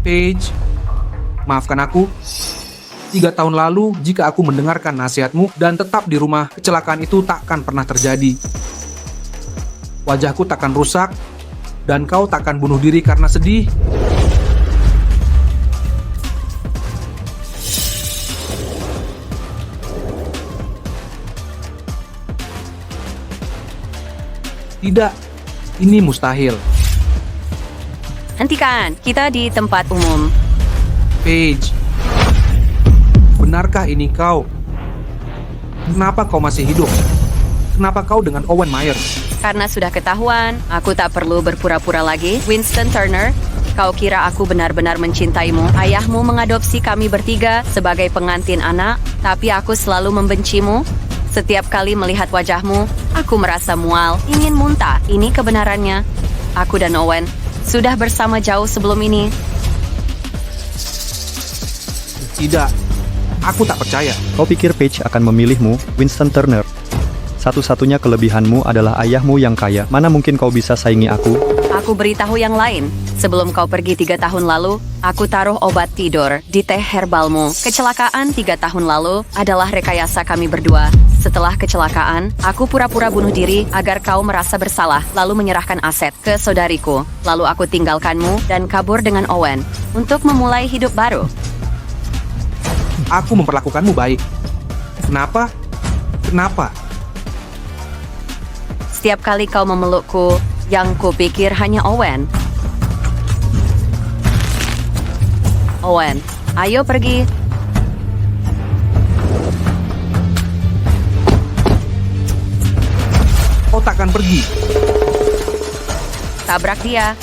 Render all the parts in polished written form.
Paige, maafkan aku. 3 tahun lalu, jika aku mendengarkan nasihatmu dan tetap di rumah, kecelakaan itu takkan pernah terjadi. Wajahku takkan rusak, dan kau takkan bunuh diri karena sedih. Tidak, ini mustahil. Hentikan, kita di tempat umum. Paige, benarkah ini kau? Kenapa kau masih hidup? Kenapa kau dengan Owen Myers? Karena sudah ketahuan, aku tak perlu berpura-pura lagi. Winston Turner, kau kira aku benar-benar mencintaimu? Ayahmu mengadopsi kami bertiga sebagai pengantin anak, tapi aku selalu membencimu. Setiap kali melihat wajahmu, aku merasa mual, ingin muntah. Ini kebenarannya. Aku dan Owen sudah bersama jauh sebelum ini. Tidak, aku tak percaya. Kau pikir Paige akan memilihmu, Winston Turner? Satu-satunya kelebihanmu adalah ayahmu yang kaya. Mana mungkin kau bisa saingi aku? Aku beritahu yang lain. Sebelum kau pergi 3 tahun lalu, aku taruh obat tidur di teh herbalmu. Kecelakaan 3 tahun lalu adalah rekayasa kami berdua. Setelah kecelakaan, aku pura-pura bunuh diri agar kau merasa bersalah, lalu menyerahkan aset ke saudariku. Lalu aku tinggalkanmu dan kabur dengan Owen untuk memulai hidup baru. Aku memperlakukanmu baik. Kenapa? Kenapa? Setiap kali kau memelukku, yang kupikir hanya Owen. Owen, ayo pergi. Kau takkan pergi. Tabrak dia.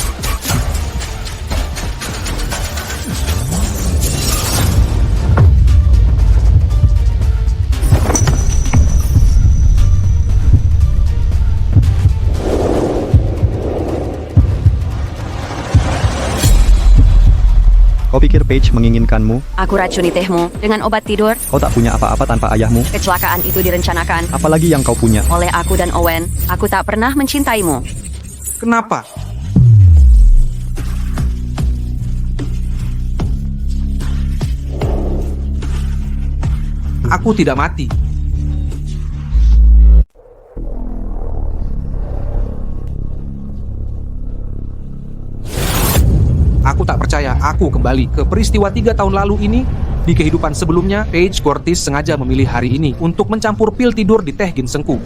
Kau pikir Paige menginginkanmu? Aku racuni tehmu dengan obat tidur. Kau tak punya apa-apa tanpa ayahmu. Kecelakaan itu direncanakan Apalagi yang kau punya? oleh aku dan Owen. Aku tak pernah mencintaimu. Kenapa? Aku tidak mati. Aku tak percaya aku kembali ke peristiwa 3 tahun lalu ini. Di kehidupan sebelumnya, Paige Curtis sengaja memilih hari ini untuk mencampur pil tidur di teh ginsengku,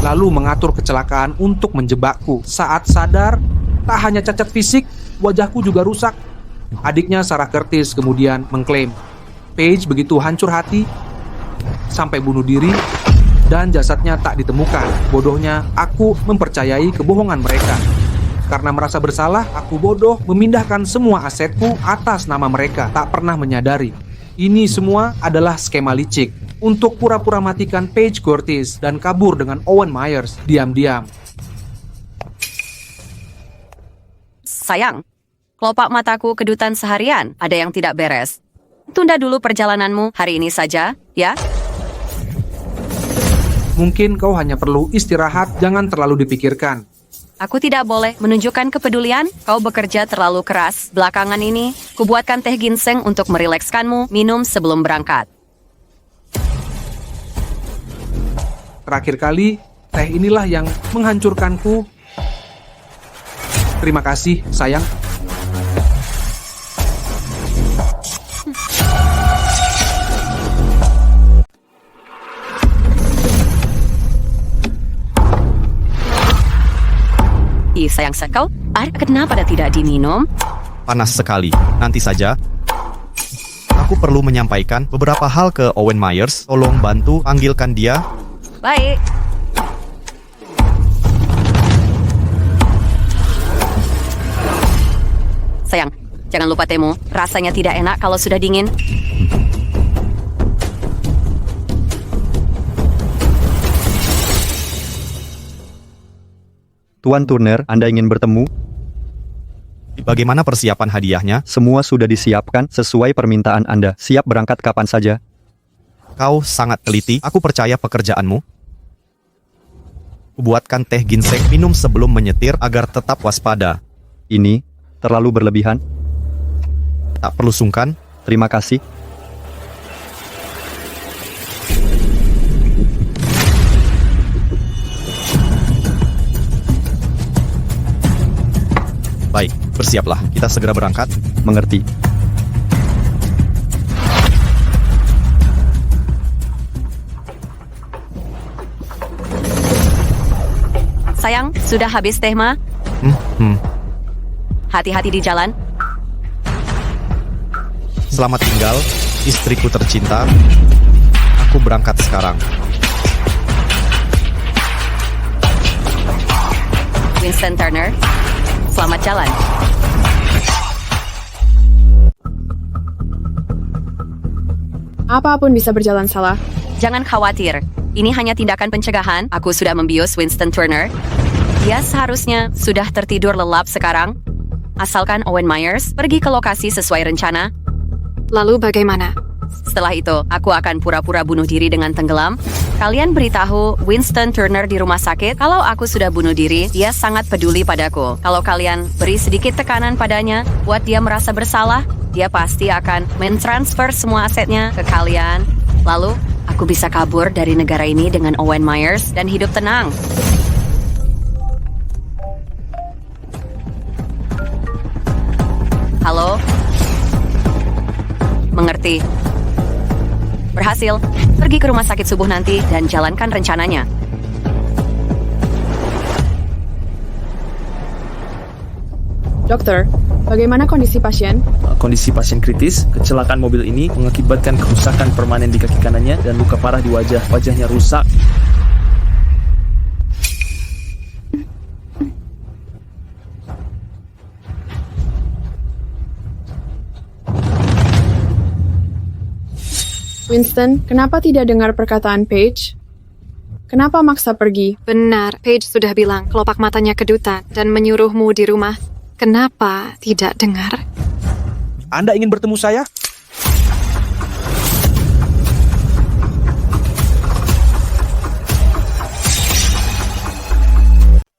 lalu mengatur kecelakaan untuk menjebakku. Saat sadar, tak hanya cacat fisik, wajahku juga rusak. Adiknya Sarah Curtis kemudian mengklaim Paige begitu hancur hati sampai bunuh diri dan jasadnya tak ditemukan. Bodohnya, aku mempercayai kebohongan mereka. Karena merasa bersalah, aku bodoh memindahkan semua asetku atas nama mereka, tak pernah menyadari. Ini semua adalah skema licik untuk pura-pura matikan Paige Curtis dan kabur dengan Owen Myers diam-diam. Sayang, kelopak mataku kedutan seharian. Ada yang tidak beres. Tunda dulu perjalananmu hari ini saja, ya? Mungkin kau hanya perlu istirahat, jangan terlalu dipikirkan. Aku tidak boleh menunjukkan kepedulian. Kau bekerja terlalu keras. Belakangan ini, kubuatkan teh ginseng untuk merilekskanmu. Minum sebelum berangkat. Terakhir kali, teh inilah yang menghancurkanku. Terima kasih, sayang. Sayang sekau, air kenapa tidak diminum? Panas sekali. Nanti saja. Aku perlu menyampaikan beberapa hal ke Owen Myers. Tolong bantu panggilkan dia. Baik. Sayang, jangan lupa tehmu. Rasanya tidak enak kalau sudah dingin. Tuan Turner, Anda ingin bertemu? Bagaimana persiapan hadiahnya? Semua sudah disiapkan sesuai permintaan Anda. Siap berangkat kapan saja. Kau sangat teliti. Aku percaya pekerjaanmu. Buatkan teh ginseng, minum sebelum menyetir agar tetap waspada. Ini terlalu berlebihan. Tak perlu sungkan. Terima kasih. Baik, bersiaplah. Kita segera berangkat. Mengerti. Sayang, sudah habis teh, Ma? Hati-hati di jalan. Selamat tinggal, istriku tercinta. Aku berangkat sekarang. Winston Turner, selamat jalan. Apapun bisa berjalan salah. Jangan khawatir, ini hanya tindakan pencegahan. Aku sudah membius Winston Turner. Dia seharusnya sudah tertidur lelap sekarang. Asalkan Owen Myers pergi ke lokasi sesuai rencana. Lalu bagaimana? Setelah itu, aku akan pura-pura bunuh diri dengan tenggelam. Kalian beritahu Winston Turner di rumah sakit kalau aku sudah bunuh diri. Dia sangat peduli padaku. Kalau kalian beri sedikit tekanan padanya, buat dia merasa bersalah, dia pasti akan mentransfer semua asetnya ke kalian. Lalu, aku bisa kabur dari negara ini dengan Owen Myers dan hidup tenang. Halo? Mengerti. Berhasil. Pergi ke rumah sakit subuh nanti dan jalankan rencananya. Dokter, bagaimana kondisi pasien? Kondisi pasien kritis, kecelakaan mobil ini mengakibatkan kerusakan permanen di kaki kanannya dan luka parah di wajah. Wajahnya rusak. Winston, kenapa tidak dengar perkataan Paige? Kenapa maksa pergi? Benar, Paige sudah bilang kelopak matanya kedutan dan menyuruhmu di rumah. Kenapa tidak dengar? Anda ingin bertemu saya?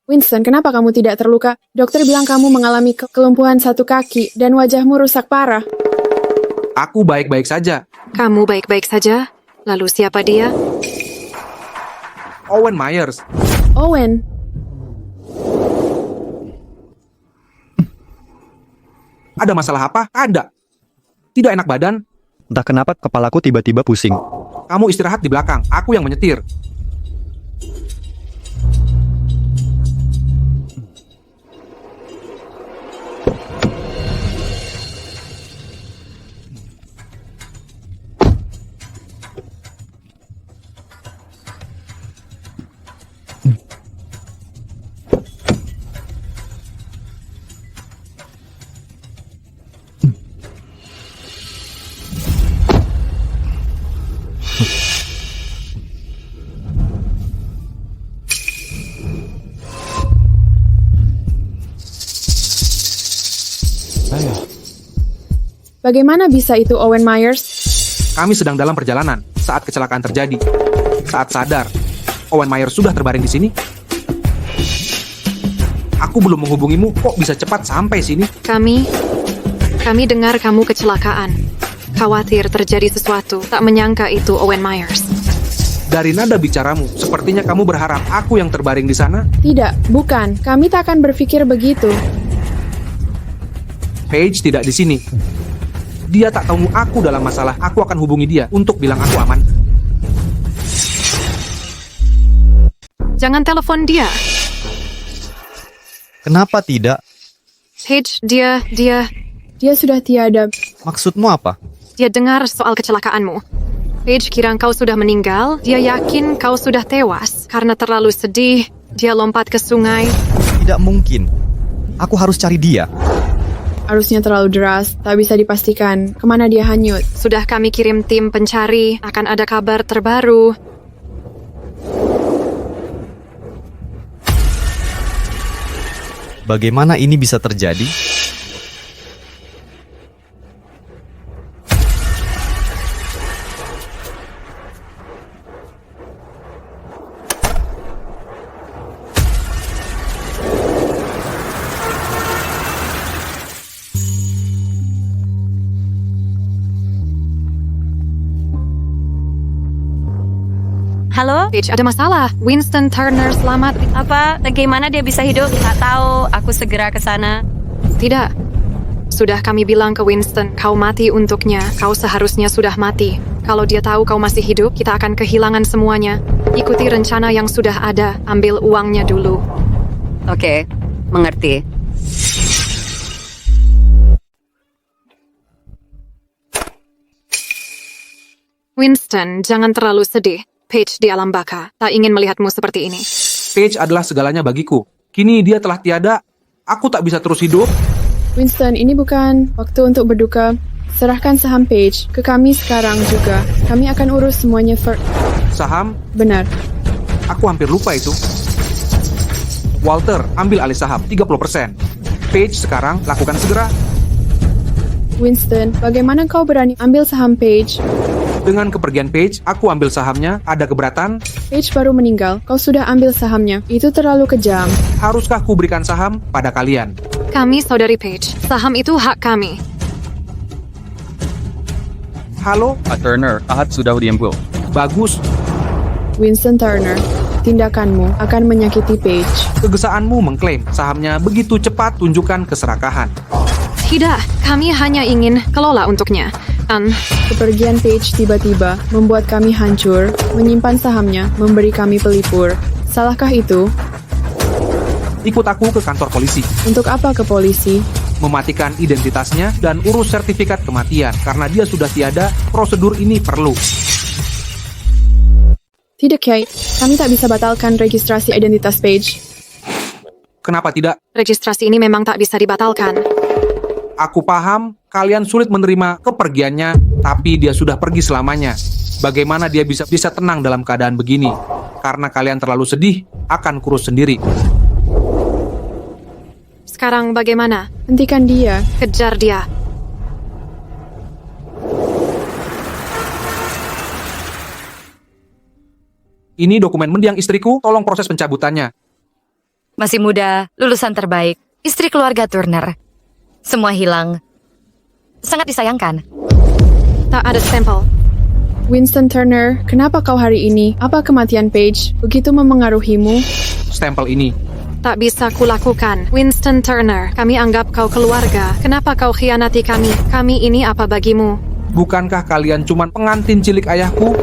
Winston, kenapa kamu tidak terluka? Dokter bilang kamu mengalami kelumpuhan satu kaki dan wajahmu rusak parah. Aku baik-baik saja. Kamu baik-baik saja? Lalu siapa dia? Owen Myers. Owen, Ada masalah apa? Ada. Tidak enak badan? Entah kenapa kepalaku tiba-tiba pusing. Kamu istirahat di belakang. Aku yang menyetir. bagaimana bisa itu Owen Myers? Kami sedang dalam perjalanan saat kecelakaan terjadi. Saat sadar, Owen Myers sudah terbaring di sini. Aku belum menghubungimu, kok bisa cepat sampai sini? Kami dengar kamu kecelakaan. Khawatir terjadi sesuatu, tak menyangka itu Owen Myers. Dari nada bicaramu, sepertinya kamu berharap aku yang terbaring di sana? Tidak, bukan. Kami tak akan berpikir begitu. Paige tidak di sini. Dia tak tahu aku dalam masalah. Aku akan hubungi dia untuk bilang aku aman. Jangan telepon dia. Kenapa tidak? Paige, dia Dia sudah tiada. Maksudmu apa? Dia dengar soal kecelakaanmu. Paige kira kau sudah meninggal. Dia yakin kau sudah tewas. Karena terlalu sedih, dia lompat ke sungai. Tidak mungkin. Aku harus cari dia. Arusnya terlalu deras, tak bisa dipastikan kemana dia hanyut. Sudah kami kirim tim pencari. Akan ada kabar terbaru. Bagaimana ini bisa terjadi? Halo? Paige, ada masalah. Winston Turner selamat. Apa? Bagaimana dia bisa hidup? Tak tahu. Aku segera ke sana. Tidak. Sudah kami bilang ke Winston, kau mati untuknya. Kau seharusnya sudah mati. Kalau dia tahu kau masih hidup, kita akan kehilangan semuanya. Ikuti rencana yang sudah ada. Ambil uangnya dulu. Oke, mengerti. Winston, jangan terlalu sedih. Paige di alam baka. Tak ingin melihatmu seperti ini. Paige adalah segalanya bagiku. Kini dia telah tiada. Aku tak bisa terus hidup. Winston, ini bukan waktu untuk berduka. Serahkan saham Paige ke kami sekarang juga. Kami akan urus semuanya Saham? Benar. Aku hampir lupa itu. Walter, ambil alih saham 30%. Paige sekarang, lakukan segera. Winston, bagaimana kau berani ambil saham Paige? Dengan kepergian Paige, aku ambil sahamnya. Ada keberatan? Paige baru meninggal. Kau sudah ambil sahamnya. Itu terlalu kejam. Haruskah ku berikan saham pada kalian? Kami saudari Paige. Saham itu hak kami. Halo? Pak Turner, Ahad sudah diambil. Bagus. Winston Turner, tindakanmu akan menyakiti Paige. Kegesaanmu mengklaim sahamnya begitu cepat, tunjukkan keserakahan. Tidak, kami hanya ingin kelola untuknya. Kepergian Paige tiba-tiba membuat kami hancur, menyimpan sahamnya, memberi kami pelipur. Salahkah itu? Ikut aku ke kantor polisi. Untuk apa ke polisi? Mematikan identitasnya dan urus sertifikat kematian. Karena dia sudah tiada, prosedur ini perlu. Tidak, Kay. Kami tak bisa batalkan registrasi identitas Paige. Kenapa tidak? Registrasi ini memang tak bisa dibatalkan. Aku paham, kalian sulit menerima kepergiannya, tapi dia sudah pergi selamanya. Bagaimana dia bisa tenang dalam keadaan begini? Karena kalian terlalu sedih, akan kurus sendiri. Sekarang bagaimana? Hentikan dia. Kejar dia. Ini dokumen mendiang istriku, tolong proses pencabutannya. Masih muda, lulusan terbaik, istri keluarga Turner. Semua hilang. Sangat disayangkan. Tak ada stempel. Winston Turner, kenapa kau hari ini? Apa kematian Paige begitu memengaruhimu? Stempel ini. Tak bisa kulakukan. Winston Turner, kami anggap kau keluarga. Kenapa kau khianati kami? Kami ini apa bagimu? Bukankah kalian cuma pengantin cilik ayahku?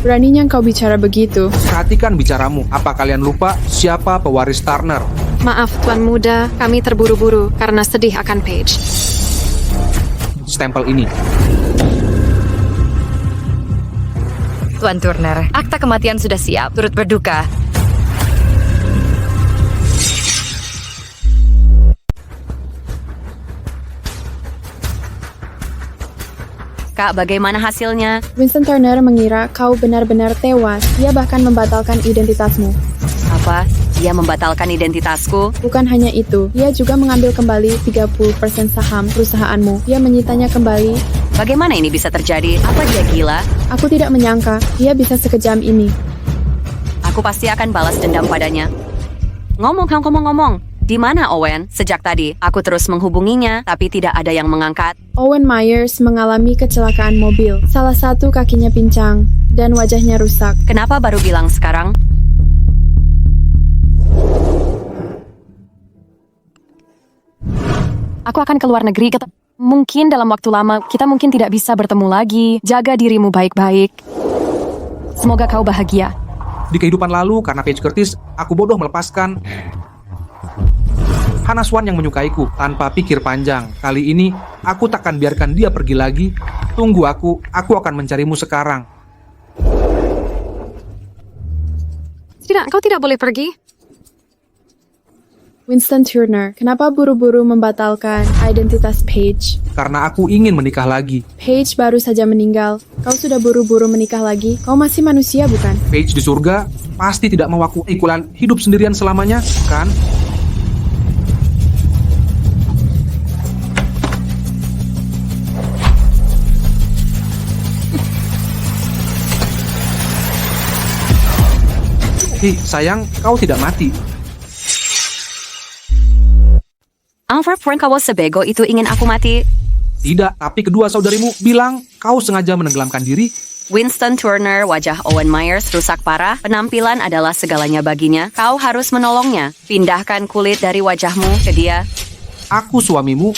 Beraninya kau bicara begitu. Perhatikan bicaramu. Apa kalian lupa siapa pewaris Turner? Maaf, Tuan Muda, kami terburu-buru karena sedih akan Paige. Stempel ini. Tuan Turner, akta kematian sudah siap, turut berduka. Kak, bagaimana hasilnya? Winston Turner mengira kau benar-benar tewas. Dia bahkan membatalkan identitasmu. Apa? Dia membatalkan identitasku? Bukan hanya itu, dia juga mengambil kembali 30% saham perusahaanmu. Dia menyitanya kembali. Bagaimana ini bisa terjadi? Apa dia gila? Aku tidak menyangka dia bisa sekejam ini. Aku pasti akan balas dendam padanya. Ngomong. Di mana Owen? Sejak tadi, aku terus menghubunginya, tapi tidak ada yang mengangkat. Owen Myers mengalami kecelakaan mobil. Salah satu kakinya pincang dan wajahnya rusak. Kenapa baru bilang sekarang? Aku akan ke luar negeri. Mungkin dalam waktu lama, kita mungkin tidak bisa bertemu lagi. Jaga dirimu baik-baik. Semoga kau bahagia. Di kehidupan lalu, karena Paige Curtis, aku bodoh melepaskan Hannah Swan yang menyukaiku tanpa pikir panjang. Kali ini, aku takkan biarkan dia pergi lagi. Tunggu aku akan mencarimu sekarang. Tidak, kau tidak boleh pergi. Winston Turner, kenapa buru-buru membatalkan identitas Paige? Karena aku ingin menikah lagi. Paige baru saja meninggal. Kau sudah buru-buru menikah lagi. Kau masih manusia, bukan? Paige di surga pasti tidak mau aku ikulan hidup sendirian selamanya, kan? Sayang, kau tidak mati. Alfred Frank, kau sebego itu ingin aku mati? Tidak, tapi kedua saudarimu bilang kau sengaja menenggelamkan diri. Winston Turner, wajah Owen Myers rusak parah. Penampilan adalah segalanya baginya. Kau harus menolongnya. Pindahkan kulit dari wajahmu ke dia. Aku suamimu.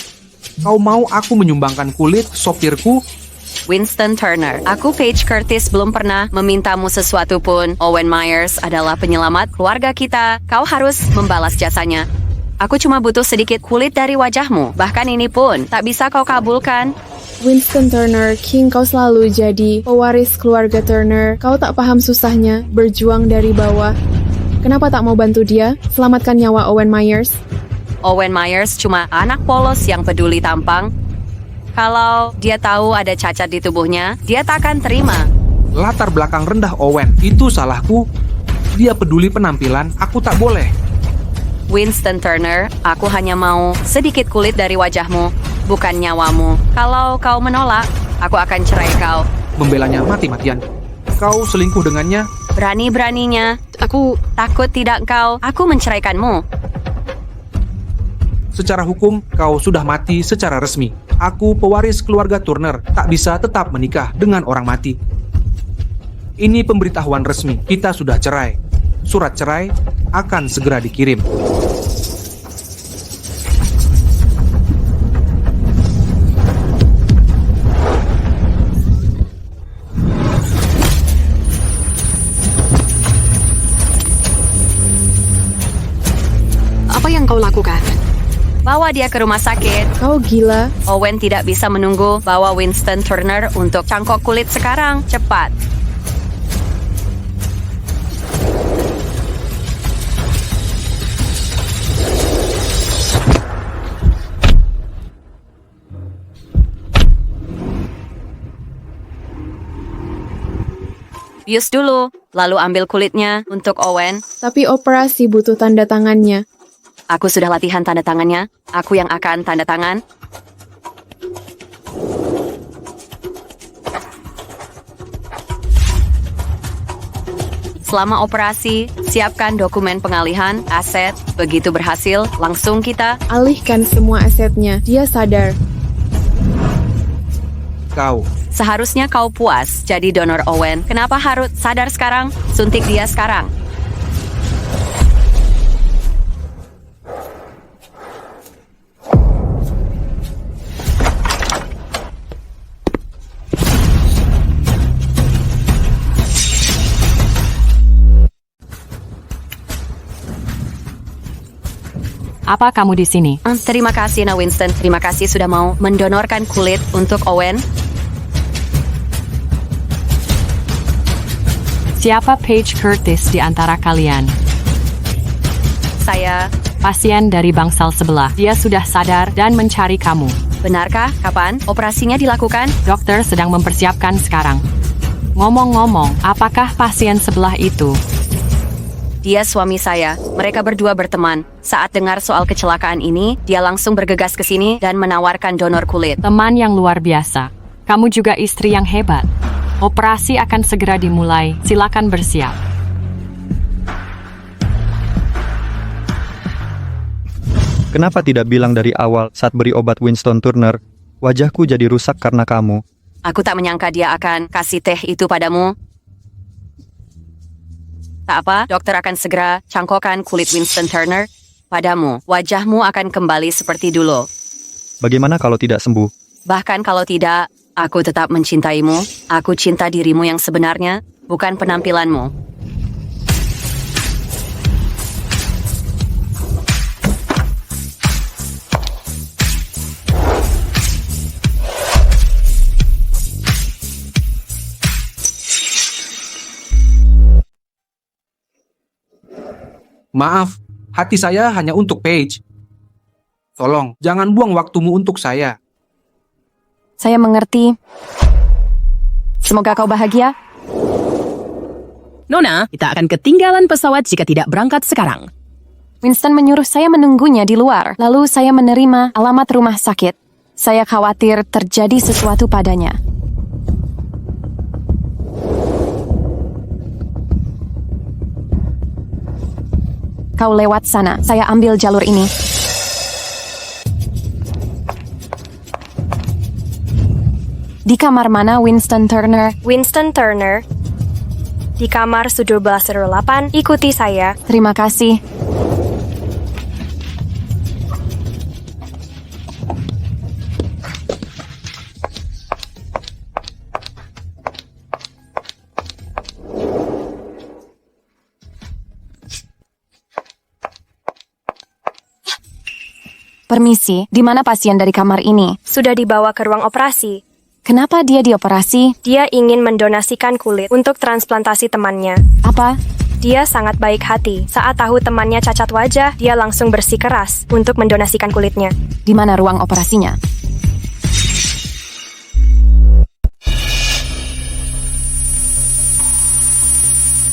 Kau mau aku menyumbangkan kulit sopirku? Winston Turner, aku Paige Curtis belum pernah memintamu sesuatu pun. Owen Myers adalah penyelamat keluarga kita. Kau harus membalas jasanya. Aku cuma butuh sedikit kulit dari wajahmu. Bahkan ini pun tak bisa kau kabulkan. Winston Turner, King, kau selalu jadi pewaris keluarga Turner. Kau tak paham susahnya berjuang dari bawah. Kenapa tak mau bantu dia? Selamatkan nyawa Owen Myers. Owen Myers cuma anak polos yang peduli tampang. Kalau dia tahu ada cacat di tubuhnya, dia tak akan terima. Latar belakang rendah Owen, itu salahku. Dia peduli penampilan, aku tak boleh. Winston Turner, aku hanya mau sedikit kulit dari wajahmu, bukan nyawamu. Kalau kau menolak, aku akan cerai kau. Membelanya mati-matian. Kau selingkuh dengannya? Berani-beraninya. Aku Takut tidak kau, aku menceraikanmu. Secara hukum, kau sudah mati secara resmi. Aku pewaris keluarga Turner, tak bisa tetap menikah dengan orang mati. Ini pemberitahuan resmi, kita sudah cerai. Surat cerai akan segera dikirim. apa yang kau lakukan? Bawa dia ke rumah sakit. Kau gila. Owen tidak bisa menunggu. Bawa Winston Turner untuk cangkok kulit sekarang. Cepat. Bius dulu, lalu ambil kulitnya untuk Owen. Tapi operasi butuh tanda tangannya. Aku sudah latihan tanda tangannya. Aku yang akan tanda tangan. Selama operasi, siapkan dokumen pengalihan aset. Begitu berhasil, langsung kita... Alihkan semua asetnya. Dia sadar. Kau, Seharusnya kau puas jadi donor Owen. Kenapa harus sadar sekarang? Suntik dia sekarang. Apa kamu di sini? Terima kasih, Na Winston. Terima kasih sudah mau mendonorkan kulit untuk Owen. Siapa Paige Curtis di antara kalian? Saya... Pasien dari bangsal sebelah. Dia sudah sadar dan mencari kamu. Benarkah? Kapan operasinya dilakukan? Dokter sedang mempersiapkan sekarang. Ngomong-ngomong, apakah pasien sebelah itu? Dia suami saya. Mereka berdua berteman. Saat dengar soal kecelakaan ini, dia langsung bergegas ke sini dan menawarkan donor kulit. Teman yang luar biasa. Kamu juga istri yang hebat. Operasi akan segera dimulai. Silakan bersiap. Kenapa tidak bilang dari awal saat beri obat Winston Turner? Wajahku jadi rusak karena kamu. Aku tak menyangka dia akan kasih teh itu padamu. Tak apa, dokter akan segera cangkokkan kulit Winston Turner padamu. Wajahmu akan kembali seperti dulu. Bagaimana kalau tidak sembuh? Bahkan kalau tidak, aku tetap mencintaimu. Aku cinta dirimu yang sebenarnya, bukan penampilanmu. maaf, hati saya hanya untuk Paige. Tolong, jangan buang waktumu untuk saya. Saya mengerti. Semoga kau bahagia. Nona, kita akan ketinggalan pesawat jika tidak berangkat sekarang. Winston menyuruh saya menunggunya di luar. Lalu saya menerima alamat rumah sakit. Saya khawatir terjadi sesuatu padanya. Kau lewat sana. Saya ambil jalur ini. Di kamar mana Winston Turner? Winston Turner. Di kamar 1708, ikuti saya. Terima kasih. Permisi, di mana pasien dari kamar ini? Sudah dibawa ke ruang operasi. Kenapa dia dioperasi? Dia ingin mendonasikan kulit untuk transplantasi temannya. Apa? Dia sangat baik hati. Saat tahu temannya cacat wajah, dia langsung bersikeras untuk mendonasikan kulitnya. Di mana ruang operasinya?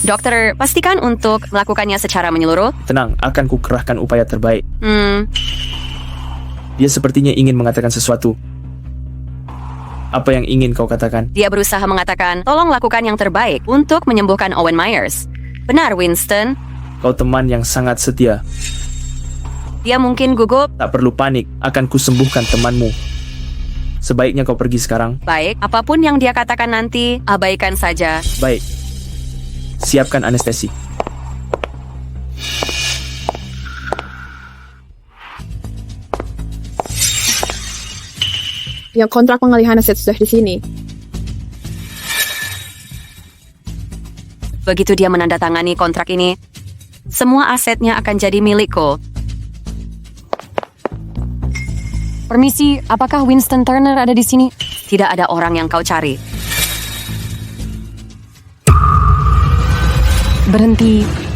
Dokter, pastikan untuk melakukannya secara menyeluruh. Tenang, akan kukerahkan upaya terbaik. Dia sepertinya ingin mengatakan sesuatu. Apa yang ingin kau katakan? Dia berusaha mengatakan, tolong lakukan yang terbaik untuk menyembuhkan Owen Myers. Benar, Winston. Kau teman yang sangat setia. Dia mungkin gugup. Tak perlu panik, akan kusembuhkan temanmu. Sebaiknya kau pergi sekarang. Baik, apapun yang dia katakan nanti, abaikan saja. Baik. Siapkan anestesi. Yang kontrak pengalihan aset sudah di sini. Begitu dia menandatangani kontrak ini, semua asetnya akan jadi milikku. Permisi, apakah Winston Turner ada di sini? Tidak ada orang yang kau cari. Berhenti.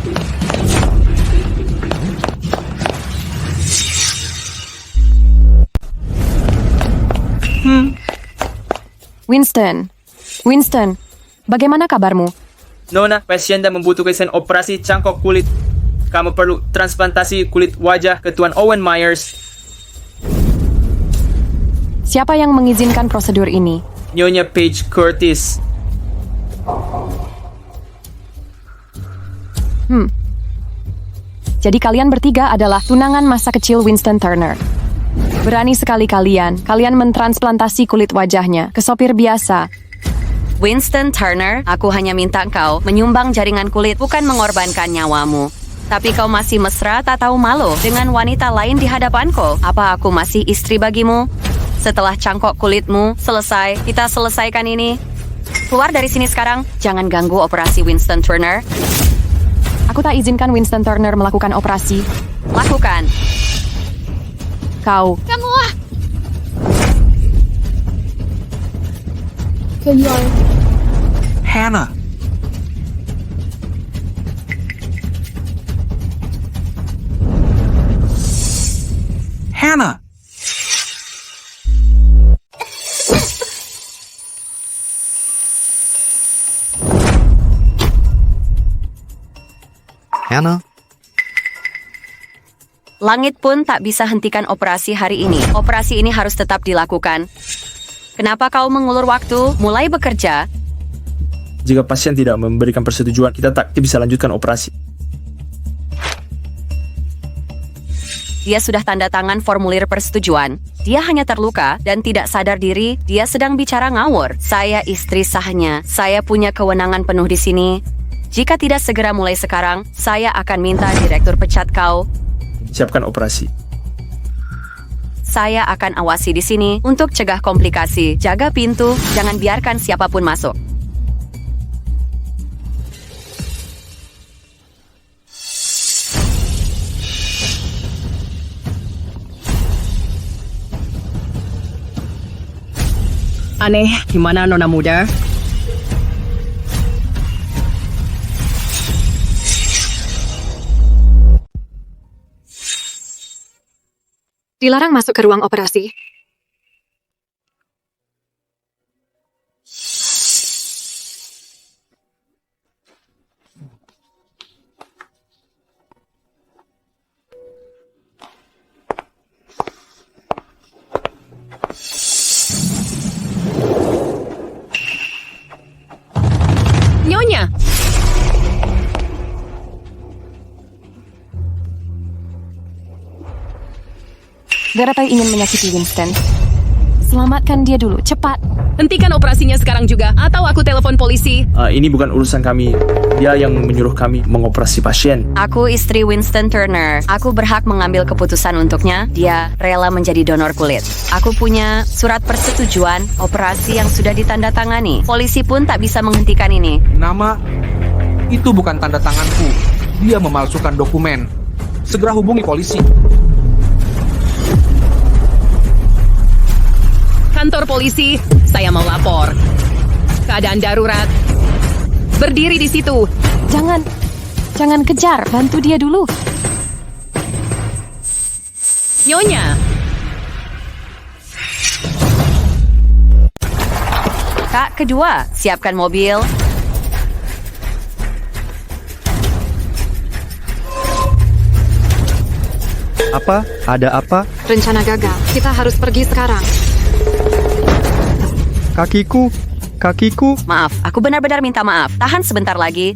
Winston, bagaimana kabarmu? Nona, pasien membutuhkan operasi cangkok kulit. Kamu perlu transplantasi kulit wajah ke Tuan Owen Myers. Siapa yang mengizinkan prosedur ini? Nyonya Paige Curtis. Jadi kalian bertiga adalah tunangan masa kecil Winston Turner. Berani sekali kalian mentransplantasi kulit wajahnya ke sopir biasa. Winston Turner, aku hanya minta kau menyumbang jaringan kulit, bukan mengorbankan nyawamu. Tapi kau masih mesra tak tahu malu dengan wanita lain di hadapanku. Apa aku masih istri bagimu? Setelah cangkok kulitmu selesai, kita selesaikan ini. Keluar dari sini sekarang, jangan ganggu operasi Winston Turner. Aku tak izinkan Winston Turner melakukan operasi. Lakukan. Kau. Kamulah. Keluar. Hannah. Hannah. Hannah? Langit pun tak bisa hentikan operasi hari ini. Operasi ini harus tetap dilakukan. Kenapa kau mengulur waktu? Mulai bekerja. Jika pasien tidak memberikan persetujuan, kita tak bisa lanjutkan operasi. Dia sudah tanda tangan formulir persetujuan. Dia hanya terluka dan tidak sadar diri. Dia sedang bicara ngawur. Saya istri sahnya. Saya punya kewenangan penuh di sini. Jika tidak segera mulai sekarang, saya akan minta direktur pecat kau. Siapkan operasi. Saya akan awasi di sini untuk cegah komplikasi. Jaga pintu, jangan biarkan siapapun masuk. Aneh, gimana Nona muda? Dilarang masuk ke ruang operasi. Nyonya! Garapai ingin menyakiti Winston. Selamatkan dia dulu, cepat. Hentikan operasinya sekarang juga, atau aku telepon polisi. Ini bukan urusan kami. Dia yang menyuruh kami mengoperasi pasien. Aku istri Winston Turner. Aku berhak mengambil keputusan untuknya. Dia rela menjadi donor kulit. Aku punya surat persetujuan operasi yang sudah ditandatangani. Polisi pun tak bisa menghentikan ini. Nama itu bukan tanda tanganku. Dia memalsukan dokumen. Segera hubungi polisi. Kantor polisi, saya mau lapor. Keadaan darurat. Berdiri di situ. Jangan kejar, bantu dia dulu. Nyonya, Kak kedua, siapkan mobil. Apa? Ada apa? Rencana gagal. Kita harus pergi sekarang. Kakiku. Maaf, aku benar-benar minta maaf. Tahan sebentar lagi.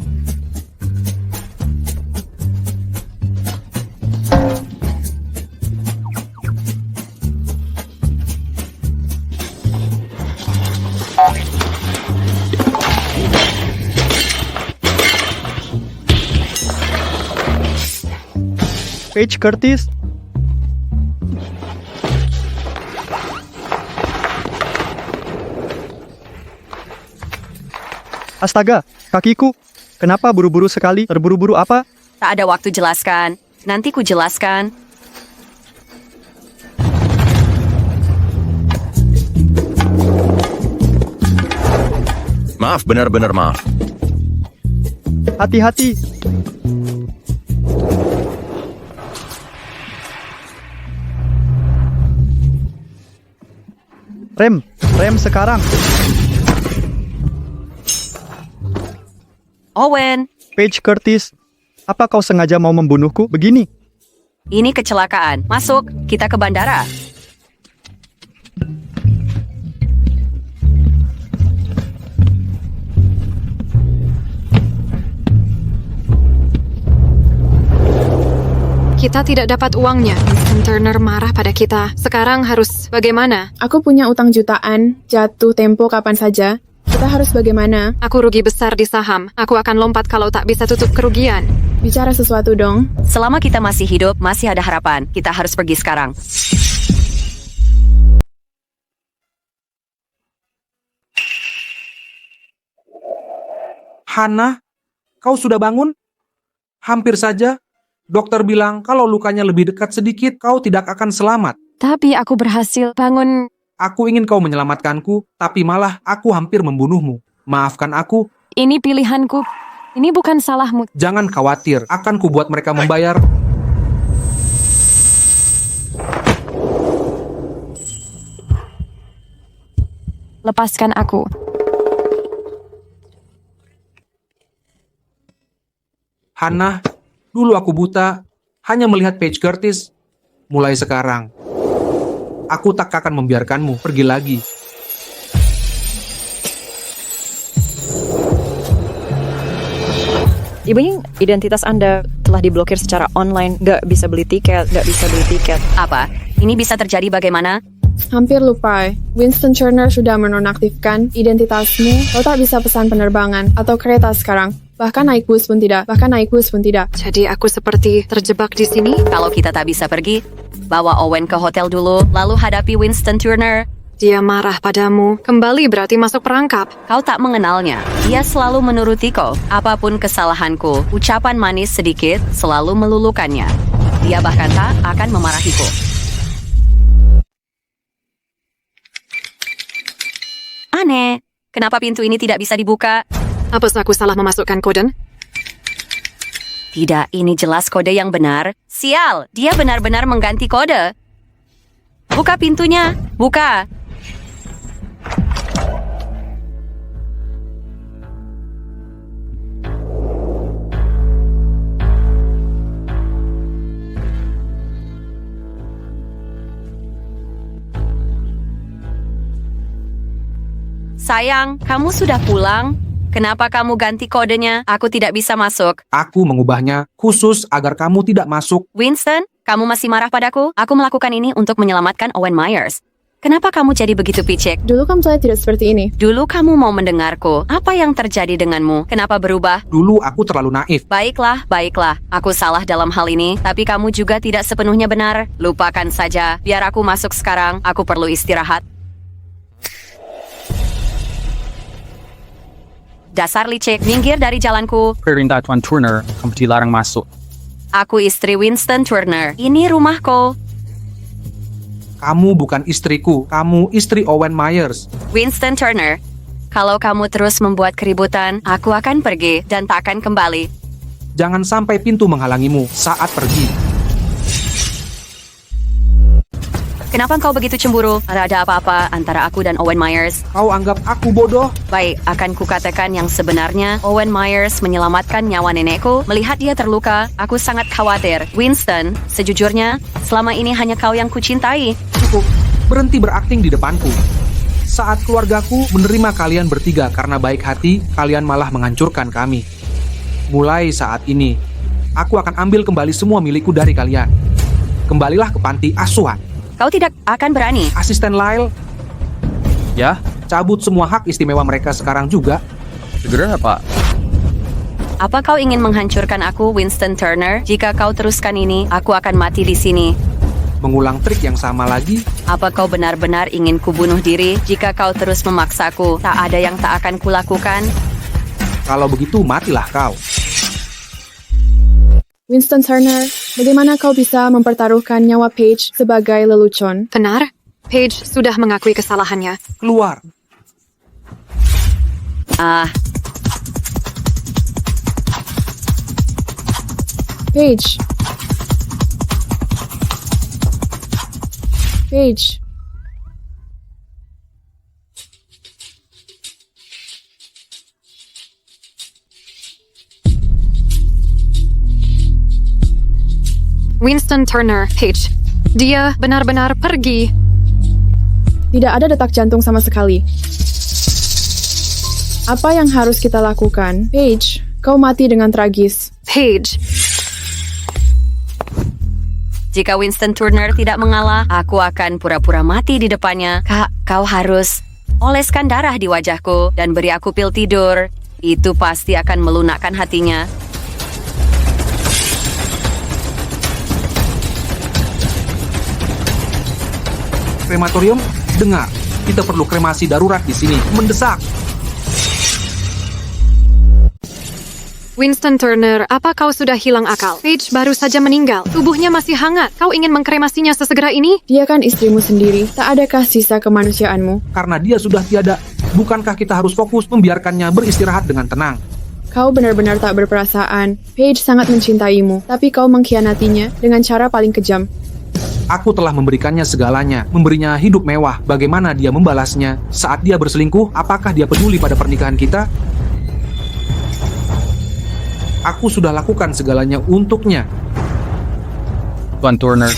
Paige Curtis. Astaga, kakiku. Kenapa buru-buru sekali? Terburu-buru apa? Tak ada waktu jelaskan. Nanti ku jelaskan. Maaf, benar-benar maaf. Hati-hati. Rem sekarang. Owen, Paige Curtis, apa kau sengaja mau membunuhku begini? ini kecelakaan. Masuk, kita ke bandara. Kita tidak dapat uangnya. Winston Turner marah pada kita. Sekarang harus bagaimana? Aku punya utang jutaan, jatuh tempo kapan saja. Kita harus bagaimana? Aku rugi besar di saham. Aku akan lompat kalau tak bisa tutup kerugian. Bicara sesuatu dong. Selama kita masih hidup, masih ada harapan. Kita harus pergi sekarang. Hannah, kau sudah bangun? Hampir saja. Dokter bilang kalau lukanya lebih dekat sedikit, kau tidak akan selamat. Tapi aku berhasil bangun. Aku ingin kau menyelamatkanku, tapi malah aku hampir membunuhmu. Maafkan aku. Ini pilihanku. Ini bukan salahmu. Jangan khawatir, akan kubuat mereka membayar. Lepaskan aku. Hannah, dulu aku buta, hanya melihat Paige Curtis. Mulai sekarang, aku tak akan membiarkanmu pergi lagi. Ibunya, identitas Anda telah diblokir secara online. Nggak bisa beli tiket. Apa? Ini bisa terjadi bagaimana? Hampir lupa. Winston Turner sudah menonaktifkan identitasmu. Kau tak bisa pesan penerbangan atau kereta sekarang. Bahkan naik bus pun tidak. Jadi aku seperti terjebak di sini? Kalau kita tak bisa pergi, bawa Owen ke hotel dulu, lalu hadapi Winston Turner. Dia marah padamu. Kembali berarti masuk perangkap. Kau tak mengenalnya. Dia selalu menurutiku. Apapun kesalahanku, ucapan manis sedikit selalu melulukannya. Dia bahkan tak akan memarahiku. Aneh, kenapa pintu ini tidak bisa dibuka? Apa aku salah memasukkan kode? Tidak, ini jelas kode yang benar. Sial, dia benar-benar mengganti kode. Buka pintunya, buka. Sayang, kamu sudah pulang? Kenapa kamu ganti kodenya? Aku tidak bisa masuk. Aku mengubahnya khusus agar kamu tidak masuk. Winston, kamu masih marah padaku? Aku melakukan ini untuk menyelamatkan Owen Myers. Kenapa kamu jadi begitu picek? Dulu kamu terlihat tidak seperti ini. Dulu kamu mau mendengarku. Apa yang terjadi denganmu? Kenapa berubah? Dulu aku terlalu naif. Baiklah, baiklah. Aku salah dalam hal ini, tapi kamu juga tidak sepenuhnya benar. Lupakan saja. Biar aku masuk sekarang. Aku perlu istirahat. Dasar licik, minggir dari jalanku. Perintah Tuan Turner, kamu dilarang masuk. Aku istri Winston Turner. Ini rumahku. Kamu bukan istriku, kamu istri Owen Myers. Winston Turner, kalau kamu terus membuat keributan, aku akan pergi dan tak akan kembali. Jangan sampai pintu menghalangimu saat pergi. Kenapa kau begitu cemburu? Ada apa-apa antara aku dan Owen Myers? Kau anggap aku bodoh? Baik, akan kukatakan yang sebenarnya. Owen Myers menyelamatkan nyawa nenekku. Melihat dia terluka, aku sangat khawatir. Winston, sejujurnya, selama ini hanya kau yang kucintai. Cukup, berhenti berakting di depanku. Saat keluargaku menerima kalian bertiga karena baik hati, kalian malah menghancurkan kami. Mulai saat ini, aku akan ambil kembali semua milikku dari kalian. Kembalilah ke panti asuhan. Kau tidak akan berani. Asisten Lyle, Ya, cabut semua hak istimewa mereka sekarang juga. segera Pak. Apa kau ingin menghancurkan aku, Winston Turner? Jika kau teruskan ini, aku akan mati di sini. Mengulang trik yang sama lagi? Apa kau benar-benar ingin kubunuh diri? Jika kau terus memaksaku, tak ada yang tak akan kulakukan. Kalau begitu, matilah kau. Winston Turner, bagaimana kau bisa mempertaruhkan nyawa Paige sebagai lelucon? Benar, Paige sudah mengakui kesalahannya. Keluar. Paige. Paige. Winston Turner, Paige. Dia benar-benar pergi. Tidak ada detak jantung sama sekali. Apa yang harus kita lakukan? Paige, kau mati dengan tragis. Paige. Jika Winston Turner tidak mengalah, aku akan pura-pura mati di depannya. Kak, kau harus oleskan darah di wajahku dan beri aku pil tidur. Itu pasti akan melunakkan hatinya. Krematorium, dengar. Kita perlu kremasi darurat di sini. Mendesak. Winston Turner, apa kau sudah hilang akal? Paige baru saja meninggal. Tubuhnya masih hangat. Kau ingin mengkremasinya sesegera ini? Dia kan istrimu sendiri. Tak adakah sisa kemanusiaanmu? Karena dia sudah tiada, bukankah kita harus fokus membiarkannya beristirahat dengan tenang? Kau benar-benar tak berperasaan. Paige sangat mencintaimu, tapi kau mengkhianatinya dengan cara paling kejam. Aku telah memberikannya segalanya, memberinya hidup mewah. Bagaimana dia membalasnya? Saat dia berselingkuh, apakah dia peduli pada pernikahan kita? Aku sudah lakukan segalanya untuknya. Tuan Turner,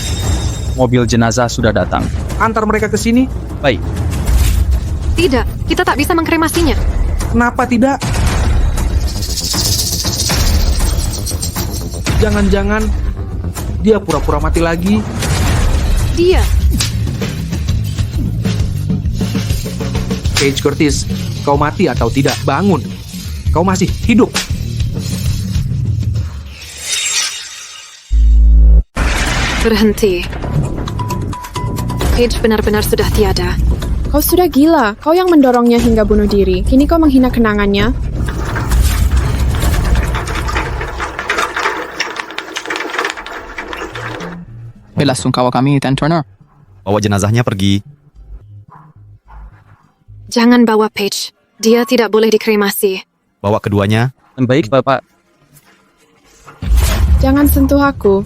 mobil jenazah sudah datang. Antar mereka ke sini. Baik. Tidak, kita tak bisa mengkremasinya. Kenapa tidak? Jangan-jangan dia pura-pura mati lagi. Dia. Paige Curtis, kau mati atau tidak? Bangun. Kau masih hidup. Berhenti. Paige benar-benar sudah tiada. Kau sudah gila. Kau yang mendorongnya hingga bunuh diri. Kini kau menghina kenangannya. Belasungkawa kami, Tuan Turner. Bawa jenazahnya pergi. Jangan bawa Paige. Dia tidak boleh dikremasi. Bawa keduanya. Baik, Bapak. Jangan sentuh aku.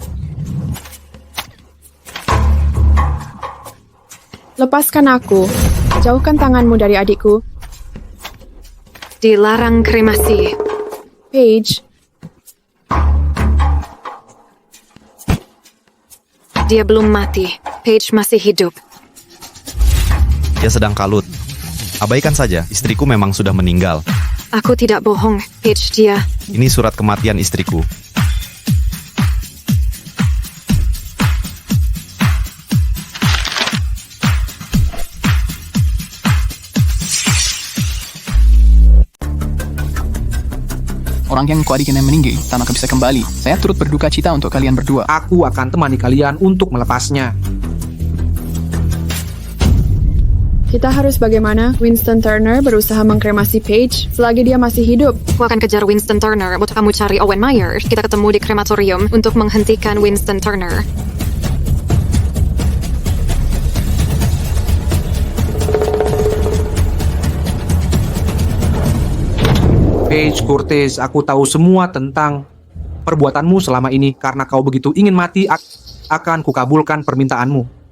Lepaskan aku. Jauhkan tanganmu dari adikku. Dilarang kremasi. Paige. Dia belum mati. Paige masih hidup. Dia sedang kalut. Abaikan saja, istriku memang sudah meninggal. Aku tidak bohong, Paige. Dia. Ini surat kematian istriku. orang yang kau adik yang meninggal tak akan bisa kembali. Saya turut berduka cita untuk kalian berdua. Aku akan temani kalian untuk melepasnya. Kita harus bagaimana? Winston Turner berusaha mengkremasi Paige selagi dia masih hidup. Aku akan kejar Winston Turner untuk kamu cari Owen Myers. Kita ketemu di krematorium untuk menghentikan Winston Turner. Paige Curtis, aku tahu semua tentang perbuatanmu selama ini. Karena kau begitu ingin mati, akan kukabulkan permintaanmu.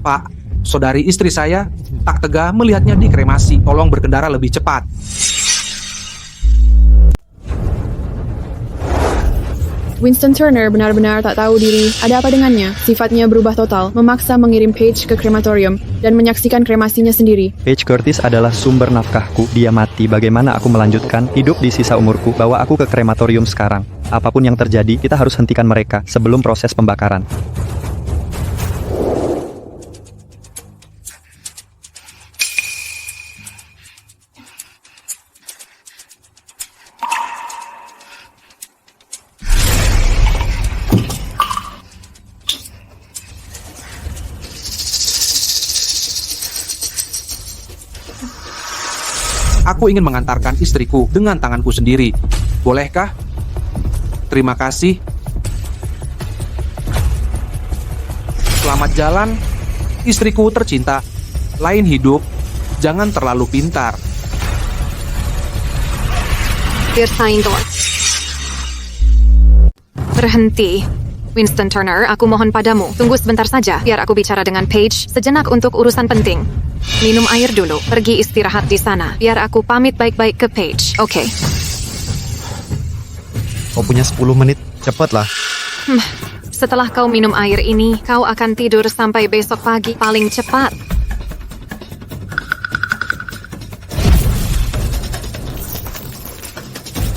Pak, saudari istri saya tak tega melihatnya dikremasi. Tolong berkendara lebih cepat. Winston Turner benar-benar tak tahu diri. Ada apa dengannya? Sifatnya berubah total, memaksa mengirim Paige ke krematorium dan menyaksikan kremasinya sendiri. Paige Curtis adalah sumber nafkahku. Dia mati. Bagaimana aku melanjutkan hidup di sisa umurku? Bawa aku ke krematorium sekarang. Apapun yang terjadi, kita harus hentikan mereka sebelum proses pembakaran. Aku ingin mengantarkan istriku dengan tanganku sendiri. Bolehkah? Terima kasih. Selamat jalan, istriku tercinta. Lain hidup, jangan terlalu pintar. Berhenti. Winston Turner, aku mohon padamu. Tunggu sebentar saja, biar aku bicara dengan Paige sejenak untuk urusan penting. Minum air dulu, pergi istirahat di sana. Biar aku pamit baik-baik ke Paige, oke? Kau punya 10 menit, cepatlah. Setelah kau minum air ini, kau akan tidur sampai besok pagi paling cepat.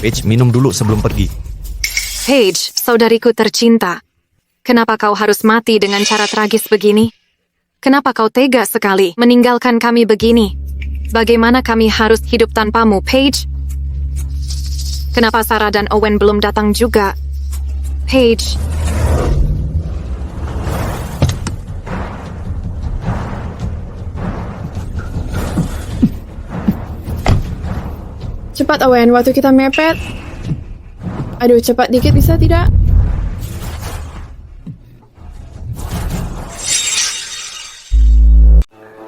Paige, minum dulu sebelum pergi. Paige, saudariku tercinta. Kenapa kau harus mati dengan cara tragis begini? Kenapa kau tega sekali meninggalkan kami begini? Bagaimana kami harus hidup tanpamu, Paige? Kenapa Sarah dan Owen belum datang juga? Paige. Cepat Owen, waktu kita mepet. Aduh, cepat dikit bisa tidak?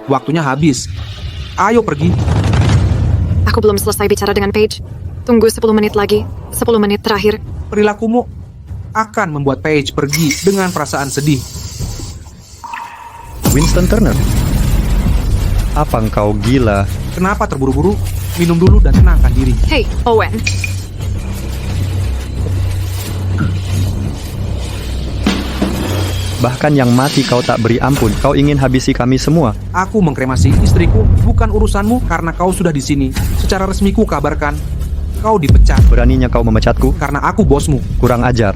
Waktunya habis. Ayo pergi. Aku belum selesai bicara dengan Paige. Tunggu 10 menit lagi. 10 menit terakhir. Perilakumu akan membuat Paige pergi dengan perasaan sedih. Winston Turner, apa engkau gila? Kenapa terburu-buru? Minum dulu dan tenangkan diri. Hey, Owen. Bahkan yang mati kau tak beri ampun. Kau ingin habisi kami semua. Aku mengkremasi istriku, bukan urusanmu karena kau sudah di sini. Secara resmi ku kabarkan, kau dipecat. Beraninya kau memecatku? Karena aku bosmu. Kurang ajar.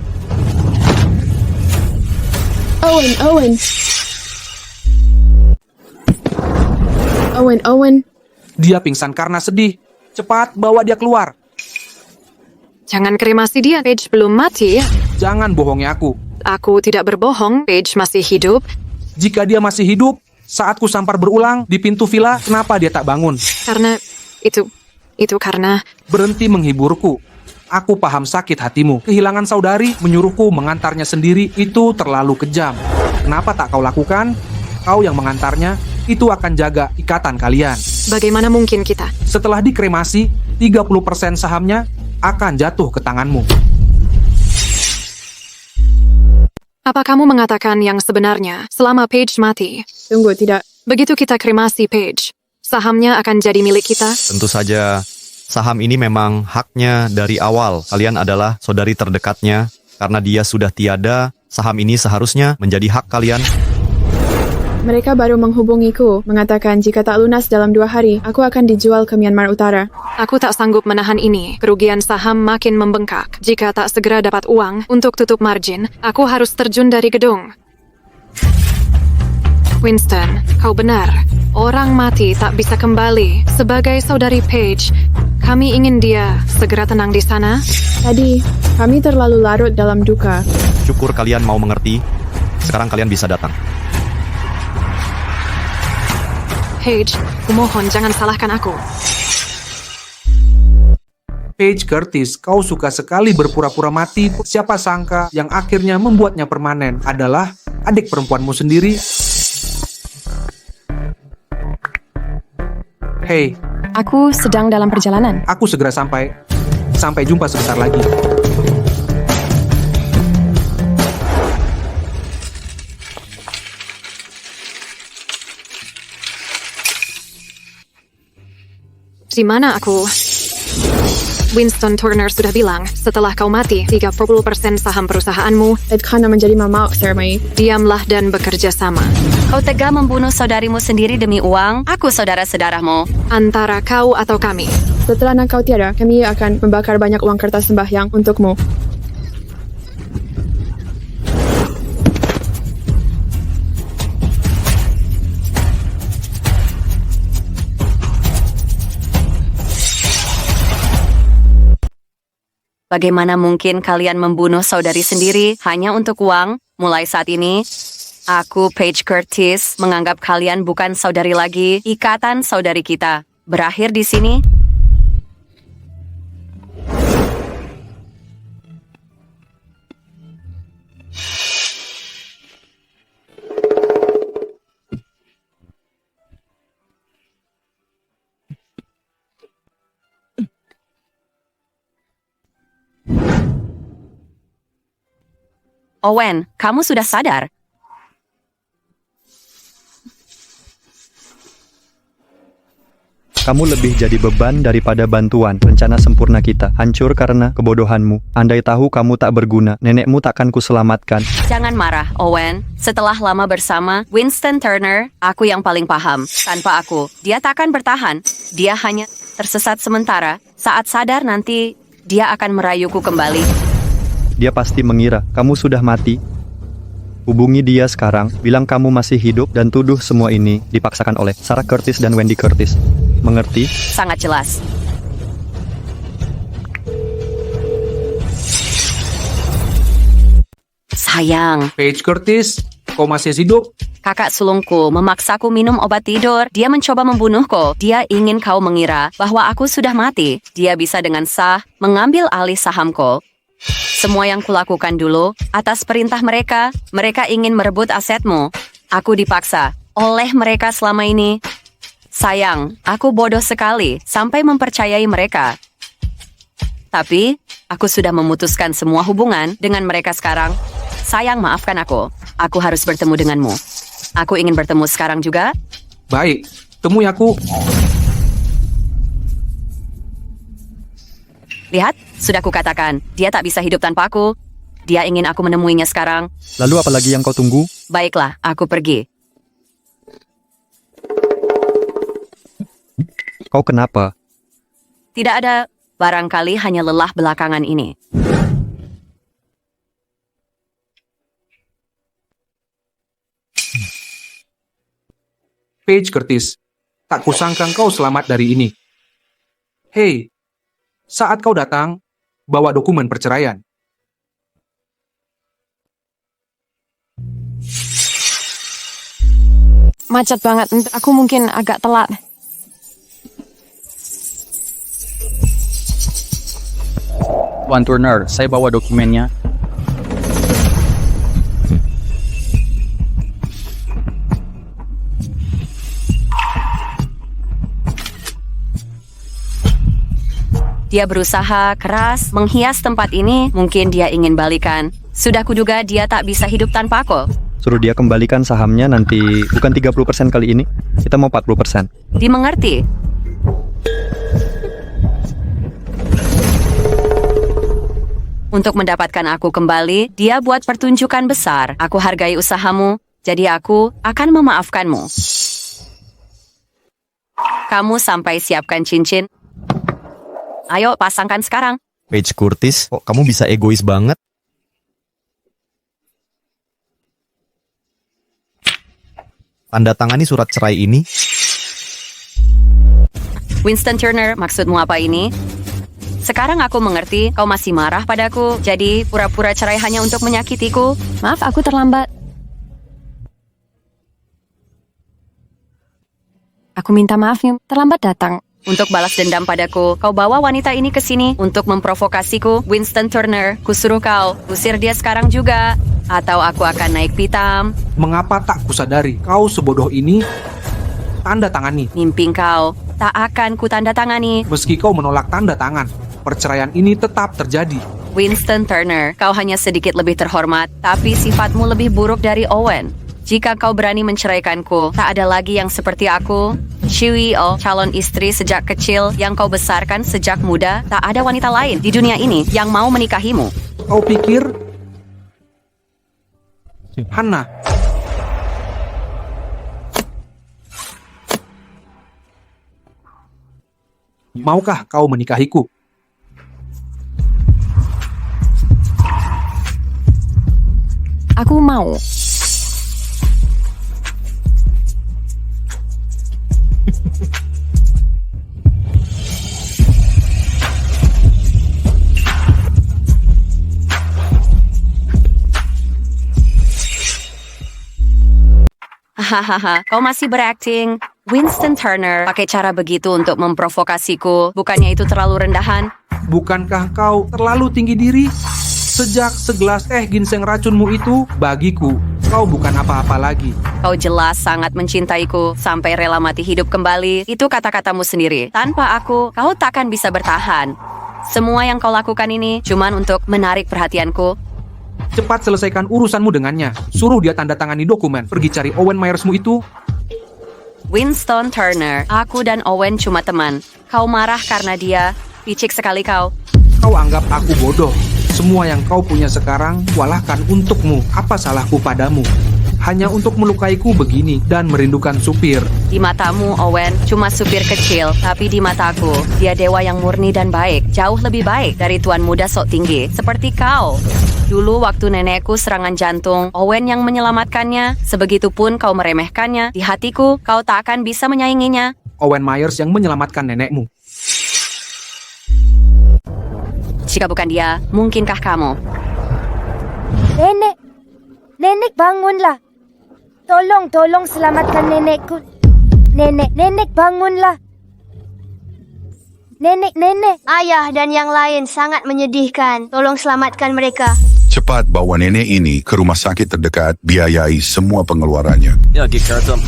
Owen. Dia pingsan karena sedih. Cepat bawa dia keluar. Jangan kremasi dia, Paige belum mati. Jangan bohongi aku. Aku tidak berbohong, Paige masih hidup. Jika dia masih hidup, saat ku sampar berulang di pintu villa, kenapa dia tak bangun? Karena itu karena... Berhenti menghiburku. Aku paham sakit hatimu. Kehilangan saudari menyuruhku mengantarnya sendiri, itu terlalu kejam. Kenapa tak kau lakukan? Kau yang mengantarnya, itu akan jaga ikatan kalian. Bagaimana mungkin kita? Setelah dikremasi, 30% sahamnya akan jatuh ke tanganmu. Apa kamu mengatakan yang sebenarnya selama Paige mati? Tunggu, tidak. Begitu kita kremasi Paige, sahamnya akan jadi milik kita? Tentu saja, saham ini memang haknya dari awal. Kalian adalah saudari terdekatnya. Karena dia sudah tiada, saham ini seharusnya menjadi hak kalian. Mereka baru menghubungiku, mengatakan jika tak lunas dalam 2 hari, aku akan dijual ke Myanmar Utara. Aku tak sanggup menahan ini. Kerugian saham makin membengkak. Jika tak segera dapat uang untuk tutup margin, aku harus terjun dari gedung. Winston, kau benar. Orang mati tak bisa kembali. Sebagai saudari Paige, kami ingin dia segera tenang di sana. Tadi, kami terlalu larut dalam duka. Syukur kalian mau mengerti. Sekarang kalian bisa datang. Paige, kumohon jangan salahkan aku. Paige Curtis, kau suka sekali berpura-pura mati. Siapa sangka yang akhirnya membuatnya permanen adalah adik perempuanmu sendiri. Hei, Aku sedang dalam perjalanan. aku segera sampai. Sampai jumpa sebentar lagi. Di mana aku? Winston Turner sudah bilang, setelah kau mati, 30% saham perusahaanmu karena menjadi mama Sermai. Diamlah dan bekerja sama. Kau tega membunuh saudarimu sendiri demi uang? Aku saudara-saudaramu. Antara kau atau kami. Setelah kau tiada, kami akan membakar banyak uang kertas sembahyang untukmu. Bagaimana mungkin kalian membunuh saudari sendiri hanya untuk uang? Mulai saat ini, aku, Paige Curtis, menganggap kalian bukan saudari lagi. Ikatan saudari kita berakhir di sini. Owen, kamu sudah sadar? Kamu lebih jadi beban daripada bantuan. Rencana sempurna kita hancur karena kebodohanmu. Andai tahu kamu tak berguna, nenekmu takkan kuselamatkan. Jangan marah, Owen. Setelah lama bersama, Winston Turner, aku yang paling paham. Tanpa aku, dia takkan bertahan. Dia hanya tersesat sementara. Saat sadar nanti, dia akan merayuku kembali. Dia pasti mengira kamu sudah mati. Hubungi dia sekarang, bilang kamu masih hidup dan tuduh semua ini dipaksakan oleh Sarah Curtis dan Wendy Curtis. Mengerti? Sangat jelas. Sayang. Paige Curtis, kau masih hidup? Kakak sulungku memaksaku minum obat tidur. Dia mencoba membunuhku. Dia ingin kau mengira bahwa aku sudah mati. Dia bisa dengan sah mengambil alih sahamku. Semua yang kulakukan dulu, atas perintah mereka, mereka ingin merebut asetmu. Aku dipaksa oleh mereka selama ini. Sayang, aku bodoh sekali sampai mempercayai mereka. Tapi, aku sudah memutuskan semua hubungan dengan mereka sekarang. Sayang, maafkan aku. Aku harus bertemu denganmu. Aku ingin bertemu sekarang juga. Baik, temui aku. Lihat, sudah kukatakan, dia tak bisa hidup tanpa aku. Dia ingin aku menemuinya sekarang. Lalu apa lagi yang kau tunggu? Baiklah, aku pergi. Kau kenapa? Tidak ada, barangkali hanya lelah belakangan ini. Paige Curtis, tak kusangka kau selamat dari ini. Hei, saat kau datang, bawa dokumen perceraian. Macet banget, aku mungkin agak telat. Tuan Turner, saya bawa dokumennya. Dia berusaha keras menghias tempat ini. Mungkin dia ingin balikan. Sudah kuduga dia tak bisa hidup tanpa aku. Suruh dia kembalikan sahamnya nanti, bukan 30% kali ini. Kita mau 40%. Dimengerti? Untuk mendapatkan aku kembali, dia buat pertunjukan besar. Aku hargai usahamu. Jadi aku akan memaafkanmu. Kamu sampai siapkan cincin. Ayo, pasangkan sekarang. Paige Curtis, kok kamu bisa egois banget? Tanda tangani surat cerai ini. Winston Turner, maksudmu apa ini? Sekarang aku mengerti, kau masih marah padaku. Jadi, pura-pura cerai hanya untuk menyakitiku. Maaf, aku terlambat. Aku minta maaf nih, terlambat datang. Untuk balas dendam padaku, kau bawa wanita ini ke sini untuk memprovokasiku. Winston Turner, kusuruh kau, usir dia sekarang juga. Atau aku akan naik pitam. Mengapa tak kusadari kau sebodoh ini? Tanda tangani. Mimpi kau, tak akan ku tanda tangani. Meski kau menolak tanda tangan, perceraian ini tetap terjadi. Winston Turner, kau hanya sedikit lebih terhormat, tapi sifatmu lebih buruk dari Owen. Jika kau berani menceraikanku, tak ada lagi yang seperti aku. CEO, calon istri sejak kecil yang kau besarkan sejak muda, tak ada wanita lain di dunia ini yang mau menikahimu. Kau pikir Hannah? Maukah kau menikahiku? Aku mau. Hahaha, kau masih berakting. Winston Turner pakai cara begitu untuk memprovokasiku. Bukannya itu terlalu rendahan? Bukankah kau terlalu tinggi diri? Sejak segelas teh ginseng racunmu itu, bagiku, kau bukan apa-apa lagi. Kau jelas sangat mencintaiku, sampai rela mati hidup kembali. Itu kata-katamu sendiri. Tanpa aku, kau takkan bisa bertahan. Semua yang kau lakukan ini cuman untuk menarik perhatianku. Cepat selesaikan urusanmu dengannya. Suruh dia tanda tangani dokumen. Pergi cari Owen Myersmu itu. Winston Turner, aku dan Owen cuma teman. Kau marah karena dia. Picik sekali kau. Kau anggap aku bodoh. Semua yang kau punya sekarang, kualahkan untukmu. Apa salahku padamu? Hanya untuk melukaiku begini dan merindukan supir. Di matamu, Owen, cuma supir kecil. Tapi di mataku, dia dewa yang murni dan baik. Jauh lebih baik dari tuan muda sok tinggi. Seperti kau. Dulu waktu nenekku serangan jantung, Owen yang menyelamatkannya. Sebegitupun kau meremehkannya. Di hatiku, kau tak akan bisa menyainginya. Owen Myers yang menyelamatkan nenekmu. Jika bukan dia, mungkinkah kamu? Nenek bangunlah. Tolong selamatkan nenekku. Nenek bangunlah. Nenek. Ayah dan yang lain sangat menyedihkan. Tolong selamatkan mereka. Cepat bawa nenek ini ke rumah sakit terdekat, biayai semua pengeluarannya. Ya, Gikartum.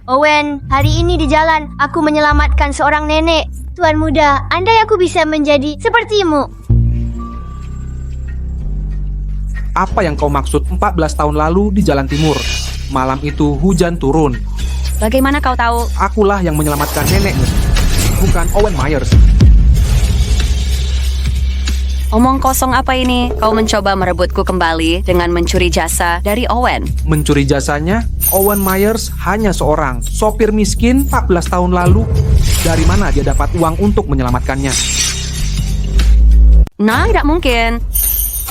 Owen, hari ini di jalan, aku menyelamatkan seorang nenek. Tuan muda, andai aku bisa menjadi sepertimu. Apa yang kau maksud 14 tahun lalu di Jalan Timur? Malam itu hujan turun. Bagaimana kau tahu? Akulah yang menyelamatkan nenekmu, bukan Owen Myers. Omong kosong apa ini? Kau mencoba merebutku kembali dengan mencuri jasa dari Owen. Mencuri jasanya? Owen Myers hanya seorang sopir miskin 14 tahun lalu. Dari mana dia dapat uang untuk menyelamatkannya? Nah, tidak mungkin.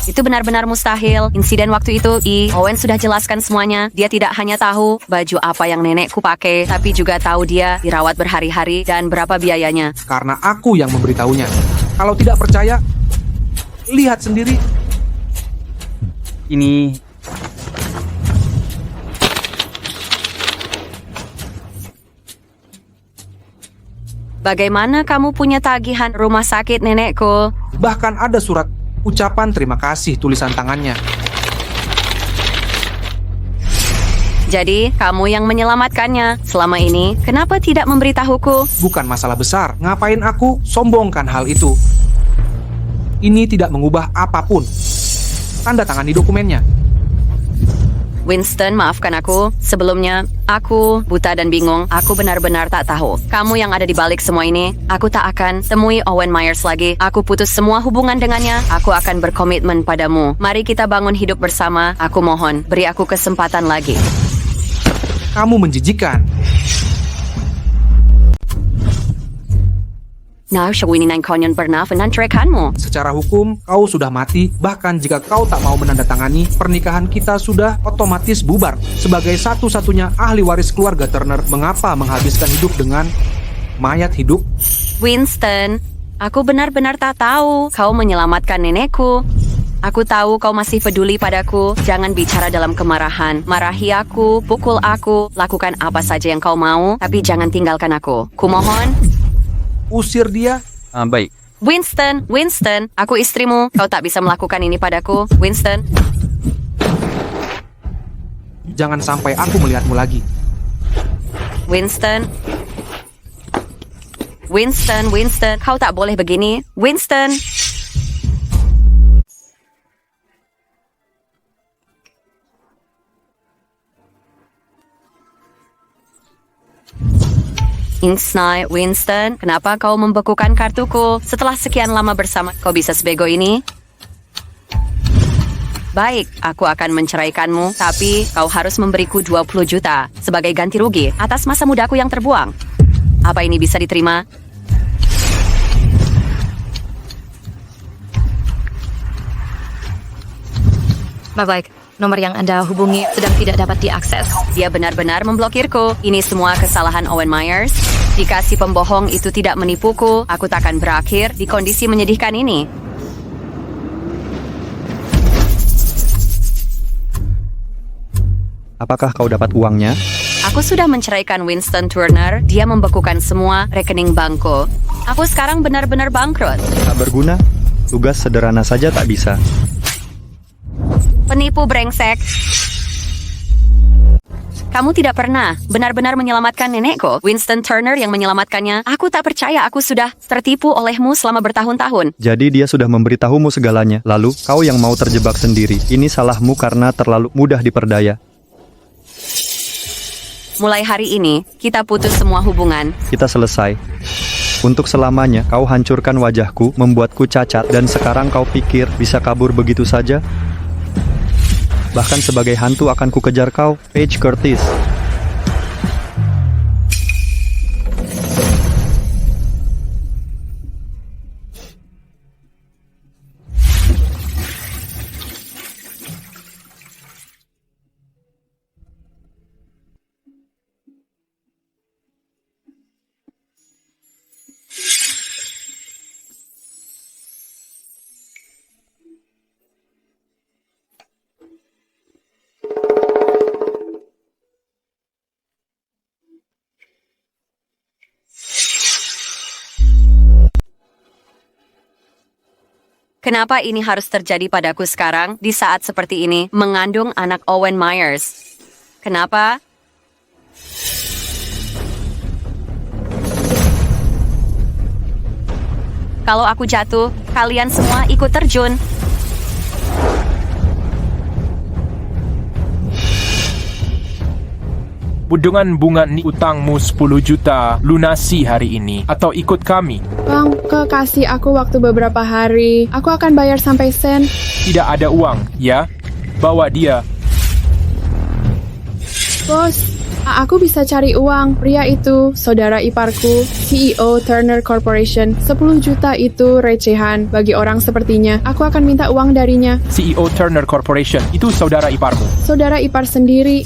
Itu benar-benar mustahil. Insiden waktu itu, Owen sudah jelaskan semuanya. Dia tidak hanya tahu baju apa yang nenekku pakai, tapi juga tahu dia dirawat berhari-hari dan berapa biayanya. Karena aku yang memberitahunya. Kalau tidak percaya, lihat sendiri. Ini Bagaimana kamu punya tagihan rumah sakit nenekku? Bahkan ada surat ucapan terima kasih tulisan tangannya. Jadi, kamu yang menyelamatkannya. Selama ini, kenapa tidak memberitahuku? Bukan masalah besar. Ngapain aku sombongkan hal itu? Ini tidak mengubah apapun. Tanda tangani dokumennya. Winston, maafkan aku. Sebelumnya, aku buta dan bingung. Aku benar-benar tak tahu. Kamu yang ada di balik semua ini. Aku tak akan temui Owen Myers lagi. Aku putus semua hubungan dengannya. Aku akan berkomitmen padamu. Mari kita bangun hidup bersama. Aku mohon, beri aku kesempatan lagi. Kamu menjijikan. Nah, syawininan konyon pernah menantrekanmu. Secara hukum, kau sudah mati. Bahkan jika kau tak mau menandatangani, pernikahan kita sudah otomatis bubar. Sebagai satu-satunya ahli waris keluarga Turner, mengapa menghabiskan hidup dengan mayat hidup? Winston, aku benar-benar tak tahu. Kau menyelamatkan nenekku. Aku tahu kau masih peduli padaku. Jangan bicara dalam kemarahan. Marahi aku, pukul aku, lakukan apa saja yang kau mau, tapi jangan tinggalkan aku. Kumohon. Usir dia. Baik. Winston, aku istrimu. Kau tak bisa melakukan ini padaku. Winston. Jangan sampai aku melihatmu lagi. Winston, kau tak boleh begini. Winston. Inksnai, Winston, kenapa kau membekukan kartuku? Setelah sekian lama bersama, kau bisa sebego ini? Baik, aku akan menceraikanmu, tapi kau harus memberiku 20 juta sebagai ganti rugi atas masa mudaku yang terbuang. Apa ini bisa diterima? Baik, nomor yang Anda hubungi sedang tidak dapat diakses. Dia benar-benar memblokirku. Ini semua kesalahan Owen Myers. Jika si pembohong itu tidak menipuku, aku takkan berakhir di kondisi menyedihkan ini. Apakah kau dapat uangnya? Aku sudah menceraikan Winston Turner. Dia membekukan semua rekening bankku. Aku sekarang benar-benar bangkrut. Tak berguna? Tugas sederhana saja tak bisa. Penipu brengsek. Kamu tidak pernah benar-benar menyelamatkan nenekku. Winston Turner yang menyelamatkannya. Aku tak percaya aku sudah tertipu olehmu selama bertahun-tahun. Jadi dia sudah memberitahumu segalanya. Lalu, kau yang mau terjebak sendiri. Ini salahmu karena terlalu mudah diperdaya. Mulai hari ini, kita putus semua hubungan. Kita selesai. Untuk selamanya, kau hancurkan wajahku, membuatku cacat, dan sekarang kau pikir bisa kabur begitu saja? Bahkan sebagai hantu akan kukejar kau, Paige Curtis. Kenapa ini harus terjadi padaku sekarang, di saat seperti ini, mengandung anak Owen Myers? Kenapa? Kalau aku jatuh, kalian semua ikut terjun. Budungan bunga ni utangmu 10 juta lunasi hari ini atau ikut kami. Bang, kasih aku waktu beberapa hari. Aku akan bayar sampai sen. Tidak ada uang, ya? Bawa dia. Bos, aku bisa cari uang. Pria itu, saudara iparku, CEO Turner Corporation. 10 juta itu recehan bagi orang sepertinya. Aku akan minta uang darinya. CEO Turner Corporation, itu saudara iparmu. Saudara ipar sendiri.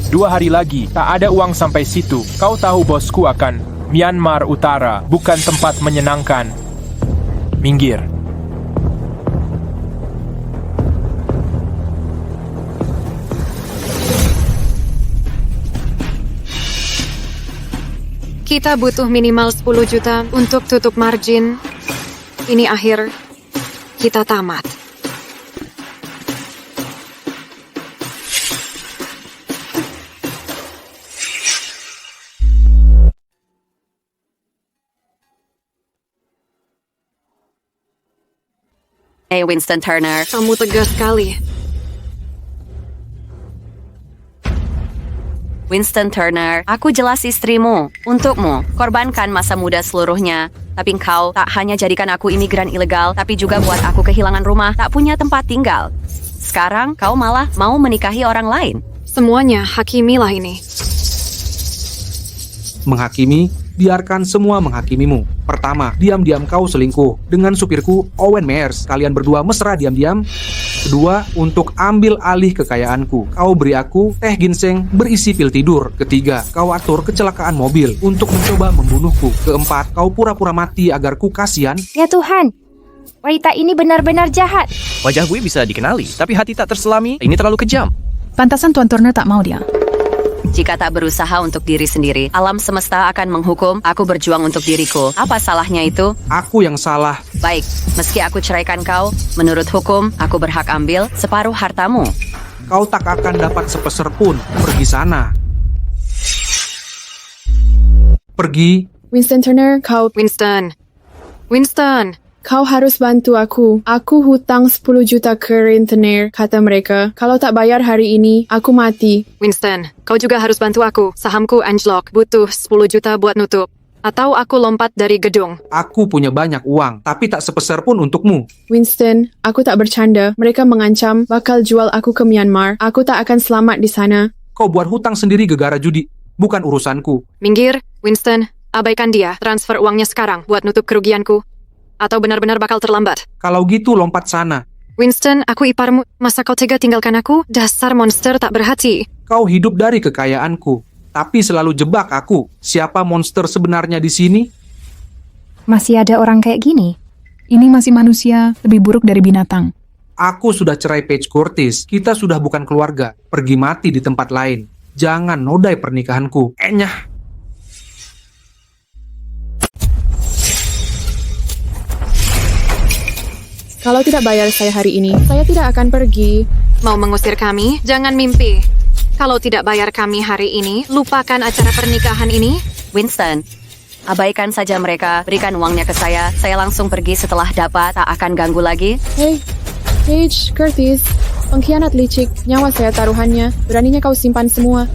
2 hari lagi, tak ada uang sampai situ. Kau tahu bosku akan Myanmar Utara, bukan tempat menyenangkan. Minggir. Kita butuh minimal 10 juta untuk tutup margin. Ini akhir. Kita tamat. Winston Turner. Kamu tegas sekali. Winston Turner, aku jelas istrimu. Untukmu, korbankan masa muda seluruhnya. Tapi engkau tak hanya jadikan aku imigran ilegal, tapi juga buat aku kehilangan rumah, tak punya tempat tinggal. Sekarang kau malah mau menikahi orang lain. Semuanya hakimilah ini. Menghakimi, biarkan semua menghakimimu. Pertama, diam-diam kau selingkuh dengan supirku Owen Myers. Kalian berdua mesra diam-diam. Kedua, untuk ambil alih kekayaanku, kau beri aku teh ginseng berisi pil tidur. Ketiga, kau atur kecelakaan mobil untuk mencoba membunuhku. Keempat, kau pura-pura mati agar ku kasihan. Ya Tuhan, wanita ini benar-benar jahat. Wajah gue bisa dikenali, tapi hati tak terselami. Ini terlalu kejam. Pantasan Tuan Turner tak mau dia. Jika tak berusaha untuk diri sendiri, alam semesta akan menghukum. Aku berjuang untuk diriku. Apa salahnya itu? Aku yang salah. Baik, meski aku ceraikan kau, menurut hukum, aku berhak ambil separuh hartamu. Kau tak akan dapat sepeser pun. Pergi sana. Pergi. Winston Turner, kau... Winston. Kau harus bantu aku. Aku hutang 10 juta ke rentenir, kata mereka. Kalau tak bayar hari ini, aku mati. Winston, kau juga harus bantu aku. Sahamku anjlok, butuh 10 juta buat nutup. Atau aku lompat dari gedung. Aku punya banyak uang, tapi tak sepeser pun untukmu. Winston, aku tak bercanda. Mereka mengancam bakal jual aku ke Myanmar. Aku tak akan selamat di sana. Kau buat hutang sendiri gegara judi. Bukan urusanku. Minggir, Winston. Abaikan dia. Transfer uangnya sekarang buat nutup kerugianku. Atau benar-benar bakal terlambat. Kalau gitu lompat sana. Winston, aku iparmu. Masa kau tega tinggalkan aku? Dasar monster tak berhati. Kau hidup dari kekayaanku, tapi selalu jebak aku. Siapa monster sebenarnya di sini? Masih ada orang kayak gini? Ini masih manusia, lebih buruk dari binatang. Aku sudah cerai Paige Curtis. Kita sudah bukan keluarga. Pergi mati di tempat lain. Jangan nodai pernikahanku. Enyah. Kalau tidak bayar saya hari ini, saya tidak akan pergi. Mau mengusir kami? Jangan mimpi. Kalau tidak bayar kami hari ini, lupakan acara pernikahan ini. Winston, abaikan saja mereka. Berikan uangnya ke saya. Saya langsung pergi setelah dapat. Tak akan ganggu lagi. Hey, Paige, Curtis. Pengkhianat licik. Nyawa saya taruhannya. Beraninya kau simpan semua.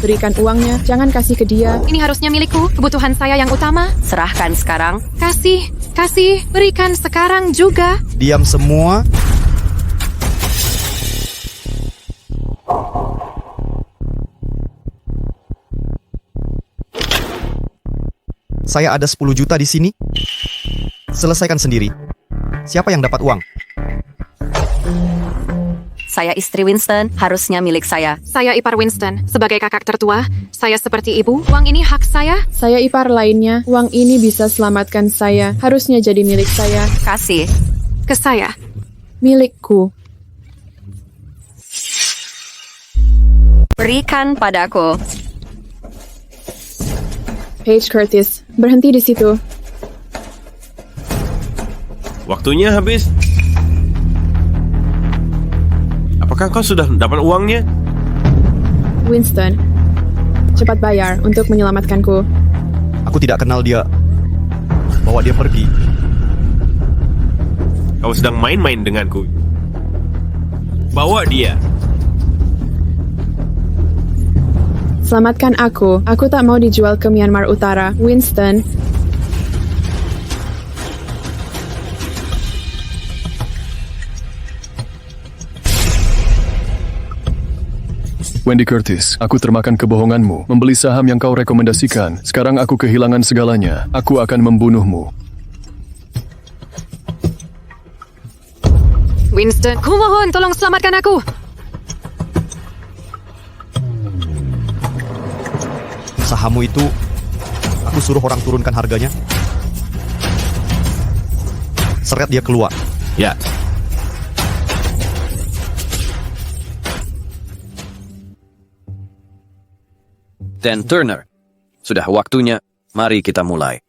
Berikan uangnya. Jangan kasih ke dia. Ini harusnya milikku. Kebutuhan saya yang utama. Serahkan sekarang. Kasih. Berikan sekarang juga. Diam semua. Saya ada 10 juta di sini. Selesaikan sendiri. Siapa yang dapat uang? Saya istri Winston, harusnya milik saya. Saya ipar Winston. Sebagai kakak tertua, saya seperti ibu. Uang ini hak saya. Saya ipar lainnya. Uang ini bisa selamatkan saya. Harusnya jadi milik saya. Kasih. Ke saya. Milikku. Berikan padaku. Paige Curtis, berhenti di situ. Waktunya habis. Apakah kau sudah dapat uangnya? Winston, cepat bayar untuk menyelamatkanku. Aku tidak kenal dia. Bawa dia pergi. Kau sedang main-main denganku. Bawa dia. Selamatkan aku. Aku tak mau dijual ke Myanmar Utara. Winston. Wendy Curtis, aku termakan kebohonganmu. Membeli saham yang kau rekomendasikan. Sekarang aku kehilangan segalanya. Aku akan membunuhmu. Winston, kumohon tolong selamatkan aku. Sahammu itu, aku suruh orang turunkan harganya. Seret dia keluar. Ya. Dan Turner, sudah waktunya, mari kita mulai.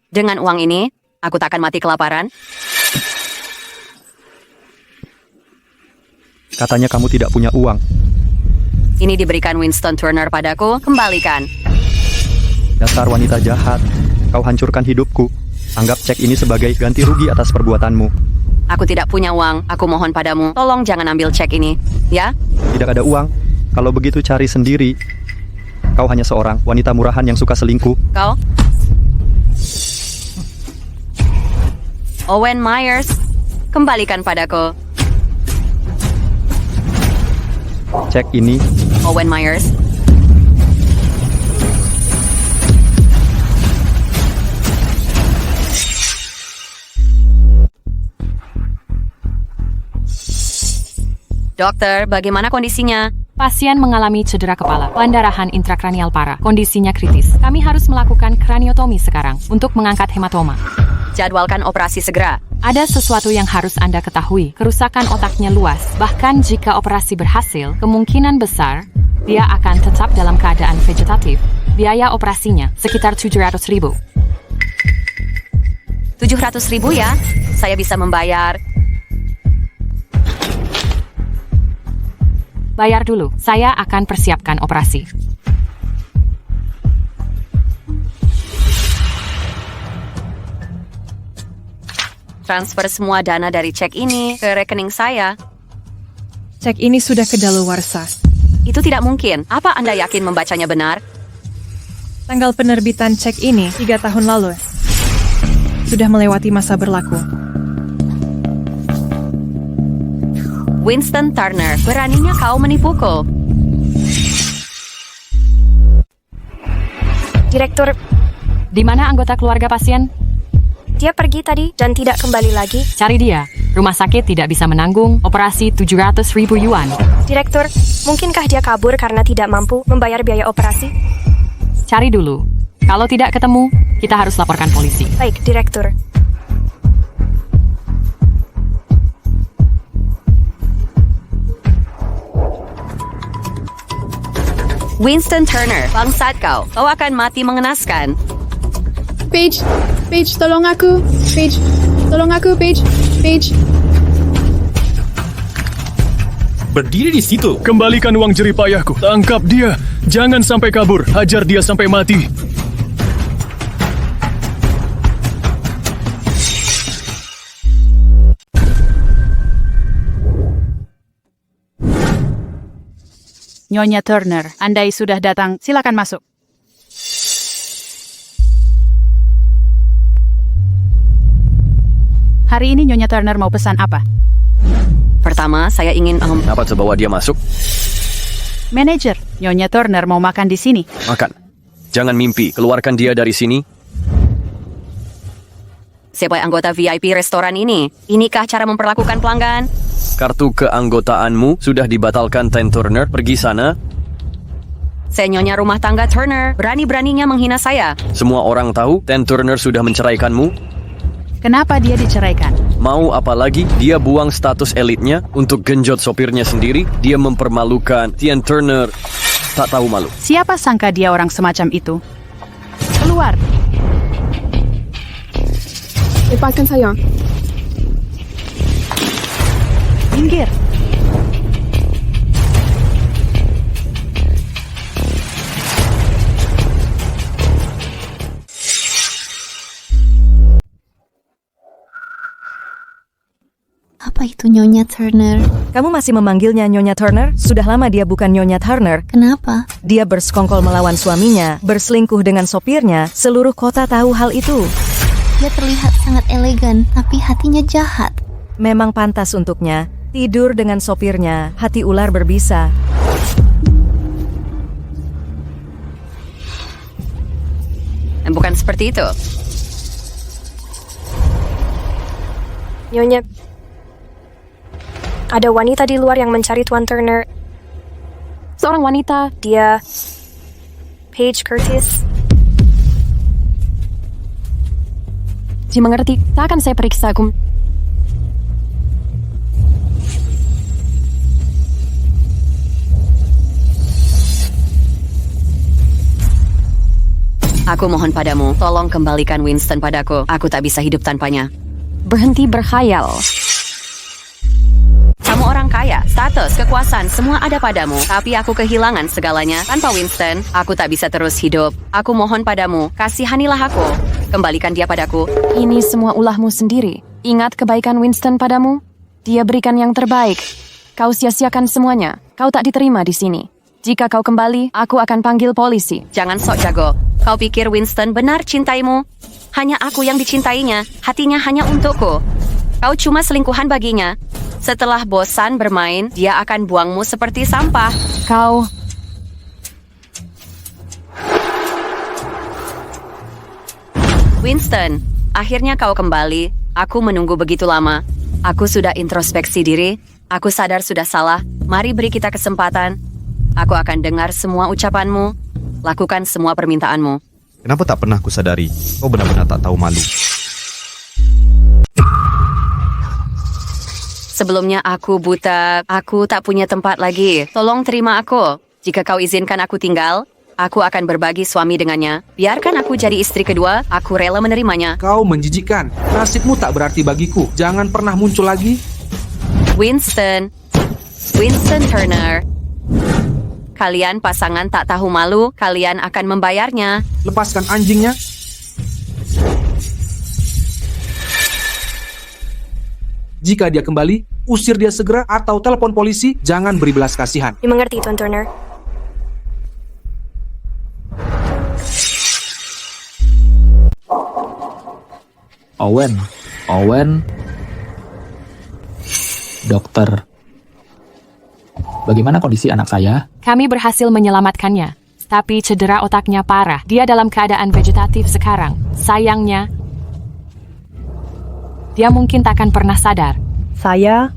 Dengan uang ini, aku tak akan mati kelaparan. Katanya kamu tidak punya uang. Ini diberikan Winston Turner padaku, kembalikan. Dasar wanita jahat. Kau hancurkan hidupku. Anggap cek ini sebagai ganti rugi atas perbuatanmu. Aku tidak punya uang, aku mohon padamu, tolong jangan ambil cek ini, ya? Tidak ada uang. Kalau begitu cari sendiri. Kau hanya seorang wanita murahan yang suka selingkuh. Kau? Owen Myers, kembalikan padaku. Cek ini. Owen Myers. Dokter, bagaimana kondisinya? Pasien mengalami cedera kepala, pendarahan intrakranial parah, kondisinya kritis. Kami harus melakukan kraniotomi sekarang untuk mengangkat hematoma. Jadwalkan operasi segera. Ada sesuatu yang harus Anda ketahui. Kerusakan otaknya luas. Bahkan jika operasi berhasil, kemungkinan besar dia akan tetap dalam keadaan vegetatif. Biaya operasinya sekitar 700.000. 700.000 ya? Saya bisa membayar. Bayar dulu, saya akan persiapkan operasi. Transfer semua dana dari cek ini ke rekening saya. Cek ini sudah kedaluarsa. Itu tidak mungkin. Apa Anda yakin membacanya benar? Tanggal penerbitan cek ini 3 tahun lalu. Sudah melewati masa berlaku. Winston Turner, beraninya kau menipuku. Direktur, di mana anggota keluarga pasien? dia pergi tadi dan tidak kembali lagi. Cari dia. Rumah sakit tidak bisa menanggung operasi 700.000 yuan. Direktur, mungkinkah dia kabur karena tidak mampu membayar biaya operasi? Cari dulu. Kalau tidak ketemu, kita harus laporkan polisi. Baik, Direktur. Winston Turner, bangsat kau. Kau akan mati mengenaskan. Paige, tolong aku. Paige, tolong aku, Paige. Berdiri di situ. Kembalikan uang jeripayahku. Tangkap dia. Jangan sampai kabur. Hajar dia sampai mati. Nyonya Turner, andai sudah datang, silakan masuk. Hari ini Nyonya Turner mau pesan apa? Pertama, saya ingin... Dapat sebawa dia masuk? Manajer, Nyonya Turner mau makan di sini. Makan. Jangan mimpi, keluarkan dia dari sini. Sebagai anggota VIP restoran ini, inikah cara memperlakukan pelanggan? Kartu keanggotaanmu sudah dibatalkan, Ten Turner. Pergi sana. Saya Nyonya rumah tangga Turner, berani-beraninya menghina saya. Semua orang tahu Ten Turner sudah menceraikanmu. Kenapa dia diceraikan? Mau apa lagi? Dia buang status elitnya untuk genjot sopirnya sendiri. Dia mempermalukan. Ten Turner tak tahu malu. Siapa sangka dia orang semacam itu? Keluar. Lepaskan saya. Minggir. Apa itu Nyonya Turner? Kamu masih memanggilnya Nyonya Turner? Sudah lama dia bukan Nyonya Turner. Kenapa? Dia bersekongkol melawan suaminya, berselingkuh dengan sopirnya. Seluruh kota tahu hal itu. Dia terlihat sangat elegan, tapi hatinya jahat. Memang pantas untuknya. Tidur dengan sopirnya, hati ular berbisa. Bukan seperti itu. Nyonya, ada wanita di luar yang mencari Tuan Turner. Seorang wanita. Dia Paige Curtis. Mengerti, tak akan saya periksa. Aku mohon padamu, tolong kembalikan Winston padaku. Aku tak bisa hidup tanpanya. Berhenti berkhayal. Kamu orang kaya. kaya, status, kekuasaan, semua ada padamu. Tapi aku kehilangan segalanya. Tanpa Winston, aku tak bisa terus hidup. Aku mohon padamu, kasihanilah aku. Kembalikan dia padaku. Ini semua ulahmu sendiri. Ingat kebaikan Winston padamu? Dia berikan yang terbaik. Kau sia-siakan semuanya. Kau tak diterima di sini. Jika kau kembali, aku akan panggil polisi. Jangan sok jago. Kau pikir Winston benar cintaimu? Hanya aku yang dicintainya. Hatinya hanya untukku. Kau cuma selingkuhan baginya. Setelah bosan bermain, dia akan buangmu seperti sampah. Kau... Winston, akhirnya kau kembali. Aku menunggu begitu lama. Aku sudah introspeksi diri. Aku sadar sudah salah. Mari beri kita kesempatan. Aku akan dengar semua ucapanmu, lakukan semua permintaanmu. Kenapa tak pernah kusadari? Kau benar-benar tak tahu malu. Sebelumnya aku buta, aku tak punya tempat lagi. Tolong terima aku. Jika kau izinkan aku tinggal, aku akan berbagi suami dengannya. Biarkan aku jadi istri kedua, aku rela menerimanya. Kau menjijikkan. Nasibmu tak berarti bagiku. Jangan pernah muncul lagi. Winston Turner. Kalian pasangan tak tahu malu, kalian akan membayarnya. Lepaskan anjingnya. Jika dia kembali, usir dia segera atau telepon polisi. Jangan beri belas kasihan. Dimengerti, Tuan Turner. Owen. Dokter. Bagaimana kondisi anak saya? Kami berhasil menyelamatkannya, tapi cedera otaknya parah. Dia dalam keadaan vegetatif sekarang. Sayangnya, dia mungkin takkan pernah sadar. Saya?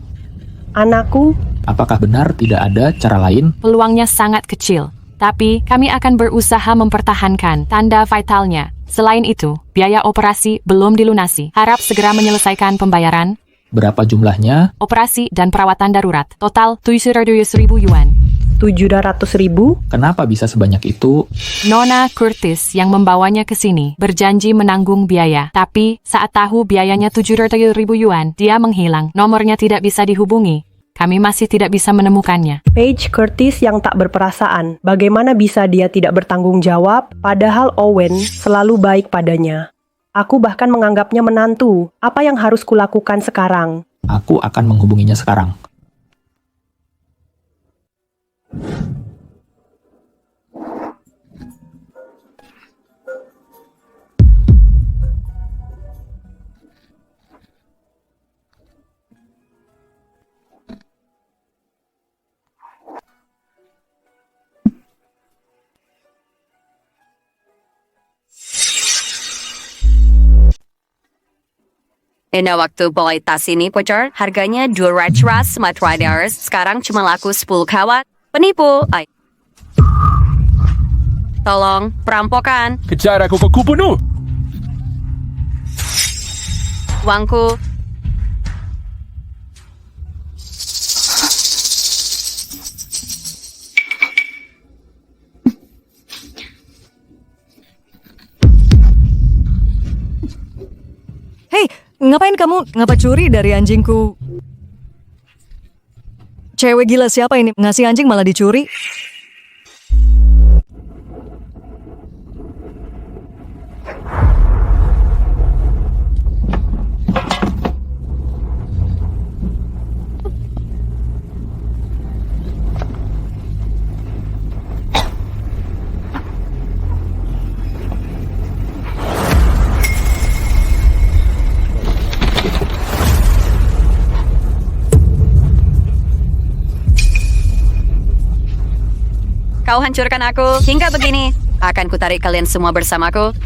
Anakku? Apakah benar tidak ada cara lain? Peluangnya sangat kecil, tapi kami akan berusaha mempertahankan tanda vitalnya. Selain itu, biaya operasi belum dilunasi. Harap segera menyelesaikan pembayaran. Berapa jumlahnya? Operasi dan perawatan darurat. Total 700.000 yuan. 700.000? Kenapa bisa sebanyak itu? Nona Curtis yang membawanya ke sini berjanji menanggung biaya. Tapi saat tahu biayanya 700.000 yuan, dia menghilang. Nomornya tidak bisa dihubungi. Kami masih tidak bisa menemukannya. Paige Curtis yang tak berperasaan. Bagaimana bisa dia tidak bertanggung jawab? Padahal Owen selalu baik padanya. Aku bahkan menganggapnya menantu. Apa yang harus kulakukan sekarang? Aku akan menghubunginya sekarang. Ini waktu beli tas ini, Pocher. Harganya 200 Smart Riders. Sekarang cuma laku 10 kawat. Penipu. Tolong, perampokan. Kejar aku ke kubunuh. Uangku. Hei, ngapain kamu? Ngapa curi dari anjingku? Cewek gila siapa ini? Ngasih anjing malah dicuri? Kau hancurkan aku hingga begini. Akan kutarik kalian semua bersamaku.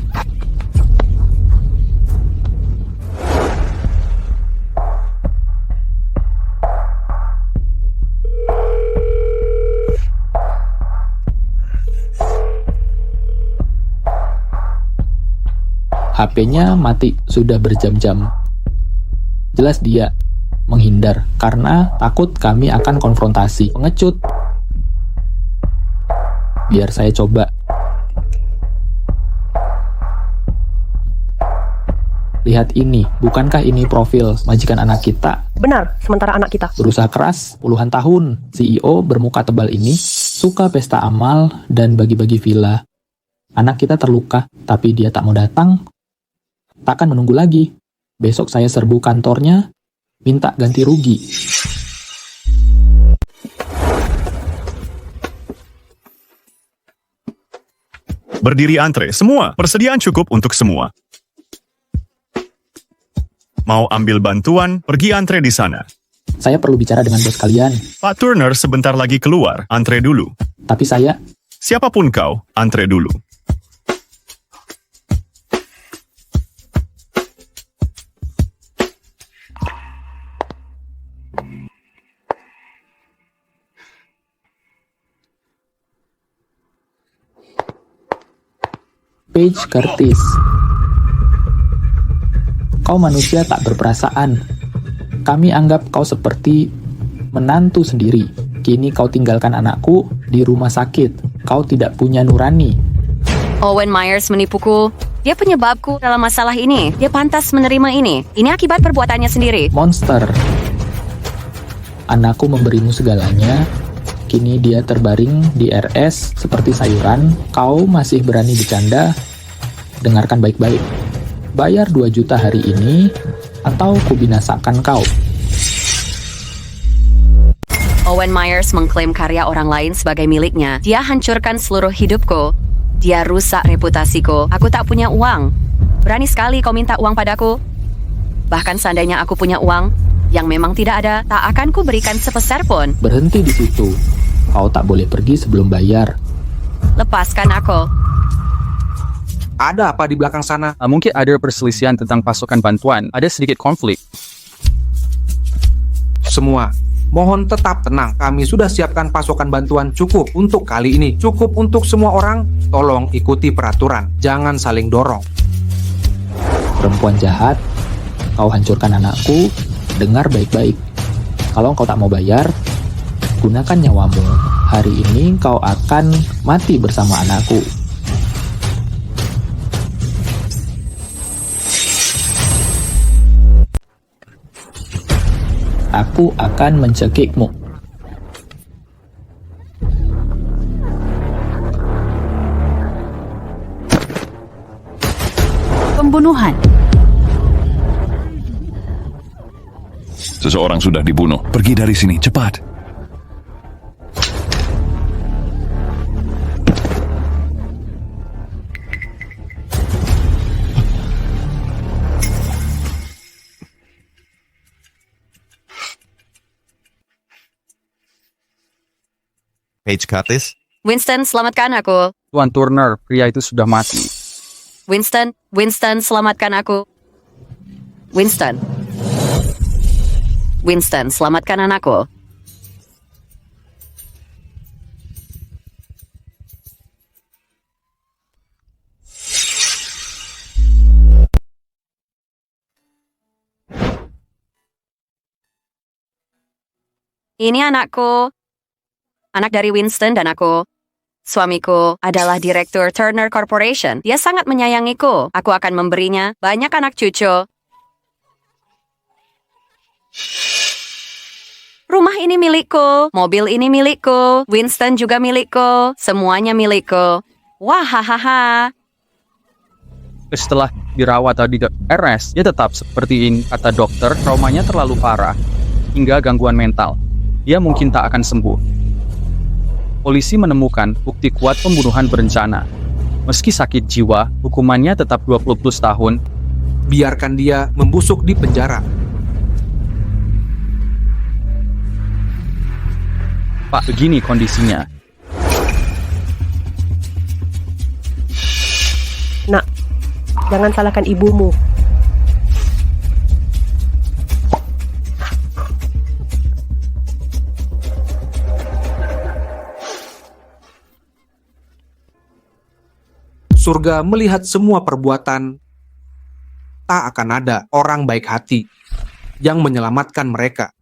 HP-nya mati sudah berjam-jam. Jelas dia menghindar karena takut kami akan konfrontasi. Pengecut. Biar saya coba. Lihat ini, bukankah ini profil majikan anak kita? Benar, sementara anak kita. Berusaha keras puluhan tahun, CEO bermuka tebal ini suka pesta amal dan bagi-bagi villa. Anak kita terluka, tapi dia tak mau datang. Takkan menunggu lagi. Besok saya serbu kantornya, minta ganti rugi. Berdiri antre, semua. Persediaan cukup untuk semua. Mau ambil bantuan, pergi antre di sana. Saya perlu bicara dengan bos kalian. Pak Turner sebentar lagi keluar, antre dulu. Tapi saya... Siapapun kau, antre dulu. Paige Curtis. Kau manusia tak berperasaan. Kami anggap kau seperti menantu sendiri. Kini kau tinggalkan anakku di rumah sakit. Kau tidak punya nurani. Owen Myers menipuku. Dia penyebabku dalam masalah ini. Dia pantas menerima ini. Ini akibat perbuatannya sendiri. Monster. Anakku memberimu segalanya. Kini dia terbaring di RS seperti sayuran. Kau masih berani bercanda? Dengarkan baik-baik. Bayar 2 juta hari ini, atau kubinasakan kau. Owen Myers mengklaim karya orang lain sebagai miliknya. Dia hancurkan seluruh hidupku. Dia rusak reputasiku. Aku tak punya uang. Berani sekali kau minta uang padaku. Bahkan seandainya aku punya uang, yang memang tidak ada, tak akan ku berikan sepeser pun. Berhenti di situ. Kau tak boleh pergi sebelum bayar. Lepaskan aku. Ada apa di belakang sana? Mungkin ada perselisihan tentang pasokan bantuan. Ada sedikit konflik. Semua, mohon tetap tenang. Kami sudah siapkan pasokan bantuan cukup untuk kali ini. Cukup untuk semua orang. Tolong ikuti peraturan. Jangan saling dorong. Perempuan jahat, kau hancurkan anakku. Dengar baik-baik. Kalau kau tak mau bayar, gunakan nyawamu. Hari ini kau akan mati bersama anakku. Aku akan mencekikmu. Pembunuhan. Seseorang sudah dibunuh. Pergi dari sini, cepat. Paige Curtis. Winston, selamatkan aku. Tuan Turner, pria itu sudah mati. Winston, selamatkan aku. Winston, selamatkan anakku. Ini anakku. Anak dari Winston dan aku. Suamiku adalah direktur Turner Corporation. Dia sangat menyayangiku. Aku akan memberinya banyak anak cucu. Rumah ini milikku. Mobil ini milikku. Winston juga milikku. Semuanya milikku. Wahahaha. Setelah dirawat di RS, dia tetap seperti ini. Kata dokter, traumanya terlalu parah. Hingga gangguan mental. Dia mungkin tak akan sembuh. Polisi menemukan bukti kuat pembunuhan berencana. Meski sakit jiwa, hukumannya tetap 20 plus tahun. Biarkan dia membusuk di penjara. Pak, begini kondisinya. Nak, jangan salahkan ibumu. Surga melihat semua perbuatan. Tak akan ada orang baik hati yang menyelamatkan mereka.